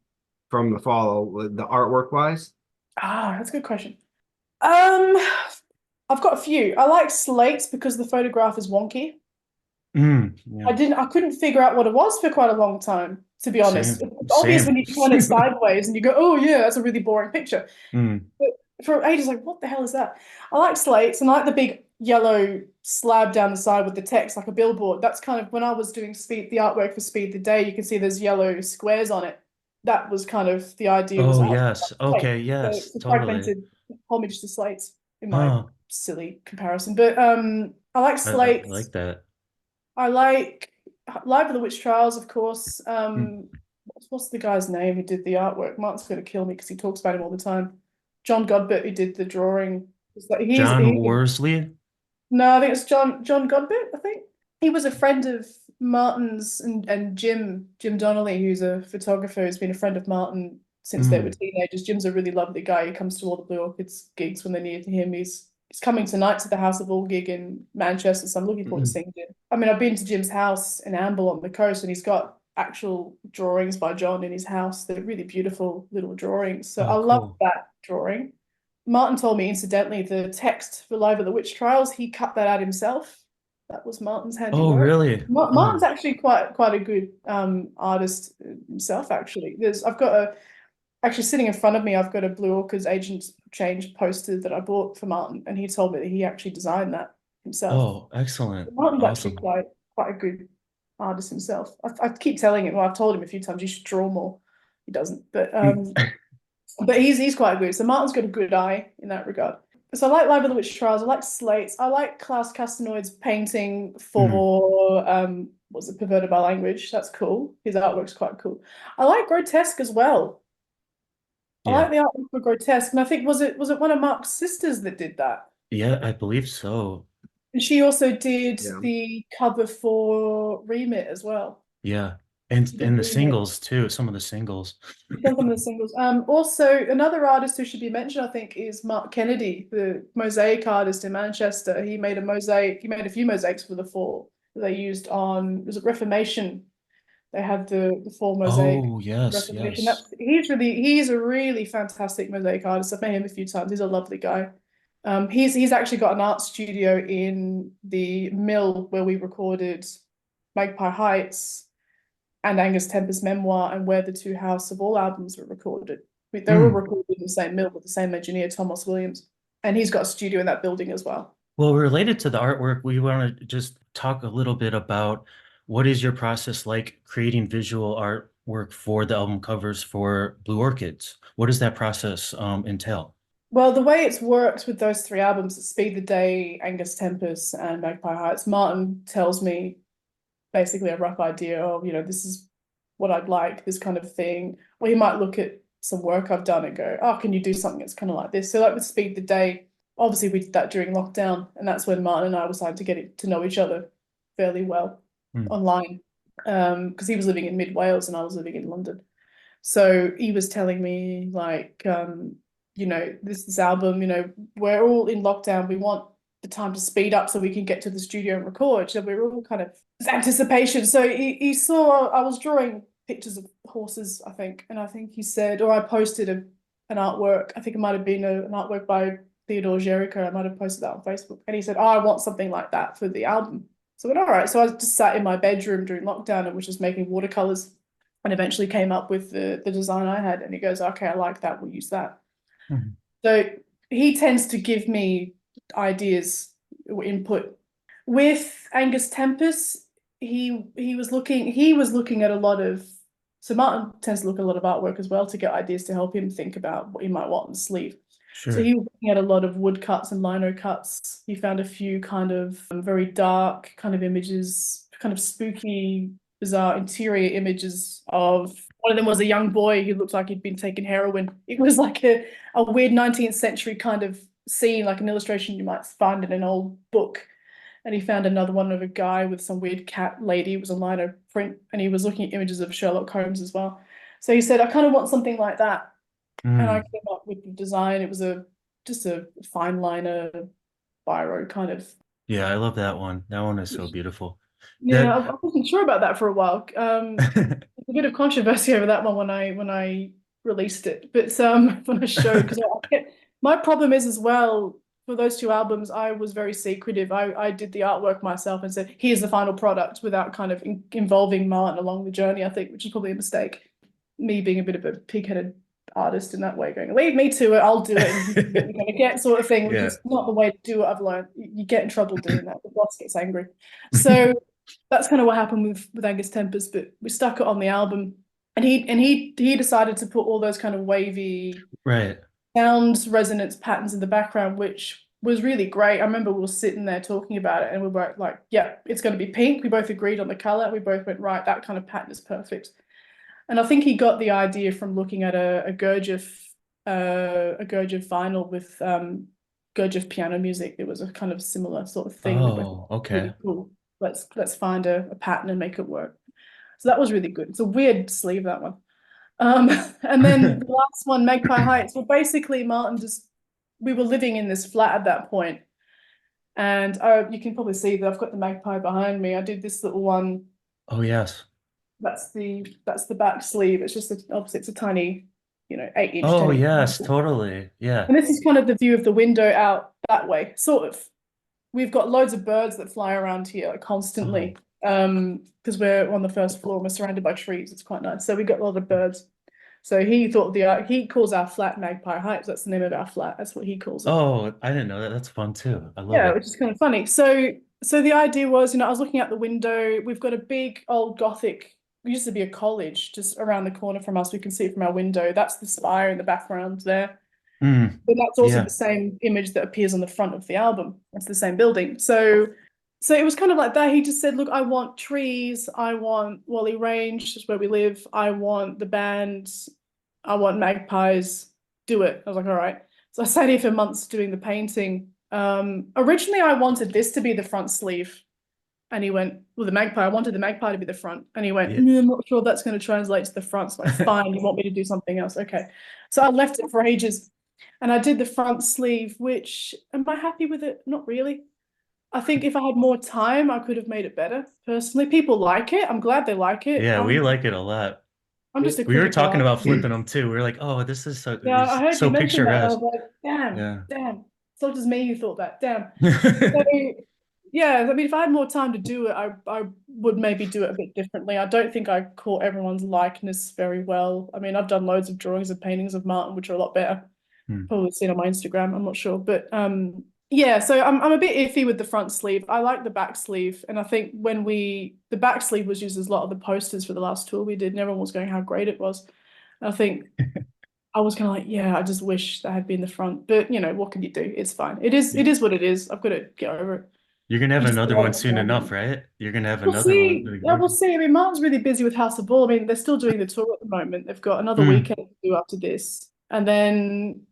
from The Fall, the artwork wise? That's a good question. Um, I've got a few. I like Slates because the photograph is wonky. Yeah, I couldn't figure out what it was for quite a long time, to be honest. same, It's obvious when same. you turn it sideways and you go, oh yeah, that's a really boring picture. Mm, But for ages, like, what the hell is that? I like slates and I like the big yellow slab down the side with the text, like a billboard. That's kind of when I was doing the artwork for Speed the Day, you can see there's yellow squares on it. That was kind of the idea was, oh oh, yes. slate. Okay, So yes, it's a totally. fragmented homage to slates in my Huh. silly comparison. But I like I slates. like that. I like Live of the Witch Trials, of course. Mm. What's the guy's name who did the artwork? Mark's going to kill me because he talks about him all the time. John Godbert, who did the drawing. It's like John Worsley. no, I think it's John Godbert. I think he was a friend of Martin's and Jim Donnelly, who's a photographer, who's been a friend of Martin since they were Mm, teenagers. Jim's a really lovely guy. He comes to all the Blue Orchids gigs when they're near to him. He's coming tonight to the House of All gig in Manchester, so I'm looking forward to mm. seeing Jim. I mean, I've been to Jim's house in Amble on the coast, and he's got actual drawings by John in his house. They're really beautiful little drawings. So I Oh, love cool. that drawing. Martin told me, incidentally, the text for Live at the Witch Trials, he cut that out himself. That was Martin's Oh, handiwork. really? Martin's Oh, actually quite a good artist himself, actually. I've got actually sitting in front of me, I've got a Blue Orchids Agent Change poster that I bought for Martin, and he told me that he actually designed that himself. oh, excellent. Martin's actually Awesome. quite a good artist himself. I keep telling him, well, I've told him a few times you should draw more. He doesn't, Mm, but he's quite good. So Martin's got a good eye in that regard. So I like Live of the Witch Trials. I like Slates. I like Klaus Castanoid's painting mm, for what's it, Perverted by Language. That's cool. His artwork's quite cool. I like Grotesque as well. I like yeah. the artwork for Grotesque, and I think was it one of Mark's sisters that did that? Yeah, I believe so. And she also did Yeah. the cover for Remit as well. Yeah. She did And the Remit. singles too, some of the singles. She's done some of the singles. Also another artist who should be mentioned, I think, is Mark Kennedy, the mosaic artist in Manchester. He made a mosaic. He made a few mosaics for The Fall that they used on, was it Reformation? They had the Fall mosaic Oh, yes, Reformation. yes. He's a really fantastic mosaic artist. I've met him a few times. He's a lovely guy. He's actually got an art studio in the mill where we recorded Magpie Heights and Angus Temper's memoir, and where the two House of All albums were recorded. They're all Mm. recorded in the same mill with the same engineer, Thomas Williams. And he's got a studio in that building as well. Well, related to the artwork, we want to just talk a little bit about what is your process like creating visual artwork for the album covers for Blue Orchids? What does that process entail? Well, the way it's worked with those three albums, Speed the Day, Angus Tempest, and Magpie Heights, Martin tells me basically a rough idea of, this is what I'd like, this kind of thing. Or he might look at some work I've done and go, oh, can you do something that's kind of like this? So like with Speed the Day, obviously we did that during lockdown, and that's when Martin and I decided to to know each other fairly well Mm. online. Because he was living in mid Wales and I was living in London. So he was telling me like, this album, we're all in lockdown. We want the time to speed up so we can get to the studio and record. So we were all kind of anticipation. So he saw I was drawing pictures of horses, I think, and I think he said, or I posted an artwork. I think it might have been an artwork by Theodore Jericho. I might have posted that on Facebook, and he said, "Oh, I want something like that for the album." So I went, all right. So I just sat in my bedroom during lockdown and was just making watercolors and eventually came up with the design I had. And he goes, okay, I like that, we'll use that. Mhm. So he tends to give me ideas or input. With Angus Tempest, he was looking at a lot of, so Martin tends to look at a lot of artwork as well to get ideas to help him think about what he might want on the sleeve. So Sure. he was looking at a lot of wood cuts and lino cuts. He found a few kind of very dark kind of images, kind of spooky, bizarre interior images of, one of them was a young boy who looked like he'd been taking heroin. It was like a weird 19th century kind of scene, like an illustration you might find in an old book. And he found another one of a guy with some weird cat lady. It was a lino print, and he was looking at images of Sherlock Holmes as well. So he said, I kind of want something like that. And I Mm. came up with the design. It was just a fine liner biro kind of. Yeah, I love that one. That one is so beautiful. Yeah, That I wasn't sure about that for a while. There's a bit of controversy over that one when I released it, but when I showed, because my problem is as well for those two albums, I was very secretive. I did the artwork myself and said, here's the final product without kind of involving Martin along the journey, I think, which is probably a mistake. Me being a bit of a pig-headed artist in that way, going, leave me to it, I'll do it, and you can get what you're gonna get, sort of thing, which yeah. is not the way to do it. I've learned you get in trouble doing that. The boss gets angry. So that's kind of what happened with Angus Tempest, but we stuck it on the album, and he decided to put all those kind of wavy Right. sound resonance patterns in the background, which was really great. I remember we were sitting there talking about it, and we were like, yeah, it's going to be pink. We both agreed on the color. We both went, right, that kind of pattern is perfect. And I think he got the idea from looking at a Gurdjieff vinyl with Gurdjieff piano music. It was a kind of similar sort of thing. We both Oh, thought, really okay. cool. Let's find a pattern and make it work. So that was really good. It's a weird sleeve, that one. And then the last one, Magpie Heights. Well, basically, Martin we were living in this flat at that point, and you can probably see that I've got the magpie behind me. I did this little one. Oh, yes. That's the back sleeve. It's just obviously it's a tiny, 8 inch, Oh, 10 inch. yes, totally. Yeah. And this is kind of the view of the window out that way, sort of. We've got loads of birds that fly around here constantly. Because we're on the first floor and we're surrounded by trees. It's quite nice. So we got a lot of birds. So he thought he calls our flat Magpie Heights. That's the name of our flat. That's what he calls it. Oh, I didn't know that. That's fun too. I love Yeah, it. which is kind of funny. So the idea was, I was looking out the window. We've got a big old Gothic. It used to be a college just around the corner from us. We can see it from our window. That's the spire in the background there. Mm, But that's also yeah. the same image that appears on the front of the album. It's the same building. So it was kind of like that. He just said, look, I want trees. I want Wally Range, just where we live. I want the band. I want magpies. Do it. I was like, all right. So I sat here for months doing the painting. Originally, I wanted this to be the front sleeve. And he went, well, the magpie, I wanted the magpie to be the front. And he went, Yeah. I'm not sure that's going to translate to the front. So I'm like, fine, you want me to do something else? Okay. So I left it for ages. And I did the front sleeve, which, am I happy with it? Not really. I think if I had more time, I could have made it better. Personally, people like it. I'm glad they like it. Yeah, we like it a lot. I'm just a We were critical talking about artist. flipping them too. We were like, oh, this is so Yeah, I heard you mention that. I was picturesque. like, damn, Yeah. damn. So does me who thought that. Damn. So, yeah, I mean, if I had more time to do it, I would maybe do it a bit differently. I don't think I caught everyone's likeness very well. I mean, I've done loads of drawings and paintings of Martin, which are a lot better. Hmm. Probably seen on my Instagram, I'm not sure. But yeah, so I'm a bit iffy with the front sleeve. I like the back sleeve. And I think the back sleeve was used as a lot of the posters for the last tour we did, and everyone was going how great it was. I think I was kind of like, yeah, I just wish that had been the front. But what can you do? It's fine. It is what it is. I've got to get over it. You're gonna have You just another one soon enough, gotta- right? You're gonna have We'll another one. see. Yeah, we'll see. I mean, Martin's really busy with House of Ball. I mean, they're still doing the tour at the moment. They've got another Mm, weekend to do after this. And then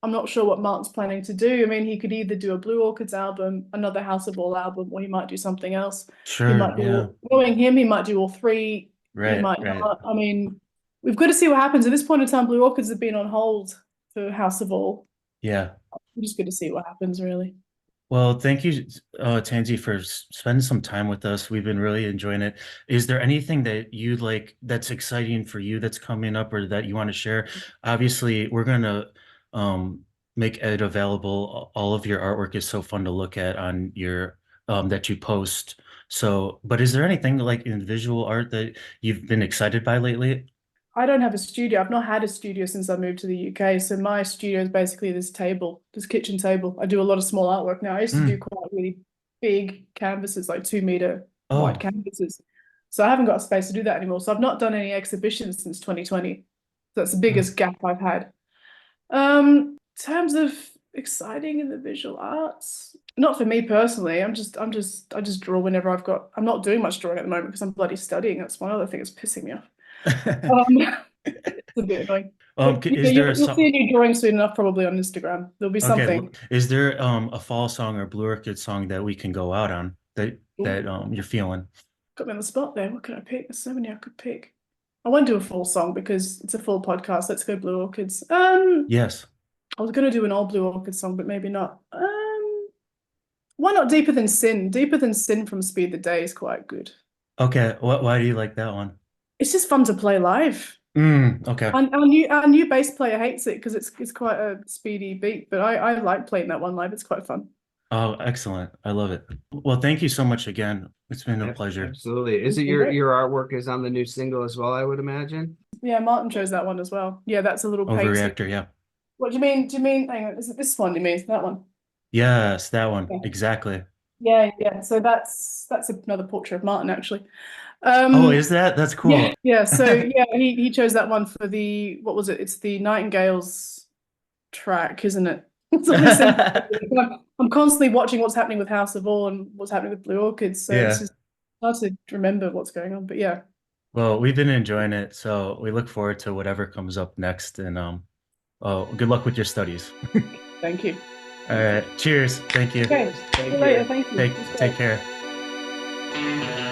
I'm not sure what Martin's planning to do. I mean, he could either do a Blue Orchids album, another House of Ball album, or he might do something else. He sure. might Yeah. do, knowing him, he might do all three. He Right. might Right. not. I mean, we've got to see what happens. At this point in time, Blue Orchids have been on hold for House of All. Yeah. We're just going to see what happens, really. Well, thank you, Tansy, for spending some time with us. We've been really enjoying it. Is there anything that you like that's exciting for you that's coming up or that you want to share? Obviously, we're gonna make it available. All of your artwork is so fun to look at on your that you post. So, but is there anything like in visual art that you've been excited by lately? I don't have a studio. I've not had a studio since I moved to the UK. So my studio is basically this table, this kitchen table. I do a lot of small artwork now. I used to do Mm. quite really big canvases, like 2 meter wide Oh, canvases. So I haven't got space to do that anymore. So I've not done any exhibitions since 2020. So that's the mm. biggest gap I've had. In terms of exciting in the visual arts, not for me personally. I just draw whenever I've got. I'm not doing much drawing at the moment because I'm bloody studying. That's one other thing that's pissing me off. It's a bit annoying. But yeah, Is there a you'll see song? a new drawing soon enough, probably on Instagram. There'll be Okay, something. is there a fall song or Blue Orchid song that we can go out on that Ooh, you're feeling? got me on the spot there. What could I pick? There's so many I could pick. I won't do a full song because it's a full podcast. Let's go Blue Orchids. Yes. I was gonna do an all Blue Orchid song, but maybe not. Why not Deeper Than Sin? Deeper Than Sin from Speed the Day is quite good. Okay. Why do you like that one? It's just fun to play live. Okay. And our new bass player hates it because it's quite a speedy beat, but I like playing that one live. It's quite fun. Oh, excellent. I love it. Well, thank you so much again. It's been a Yeah, pleasure. absolutely. Is it your artwork is on the new single as well, I would imagine? Yeah, Martin chose that one as well. Yeah, that's a little painting. Overreactor, yeah. What do you mean? Do you mean, hang on, is it this one you mean? That one? Yes, that one. Yeah, Exactly. yeah. So that's another portrait of Martin actually. Oh, Um, is that? That's yeah, cool. yeah. So yeah, he chose that one for the what was it? It's the Nightingales track, isn't it? Something simple. I'm constantly watching what's happening with House of All and what's happening with Blue Orchids, so it's Yeah. just hard to remember what's going on. But yeah, Well, we've been enjoying it, so we look forward to whatever comes up next. And oh, good luck with your studies. thank you. All right. Cheers. Thank you. Okay, Cheers. see Thank you later. you. Thank you. Take It's take great. care.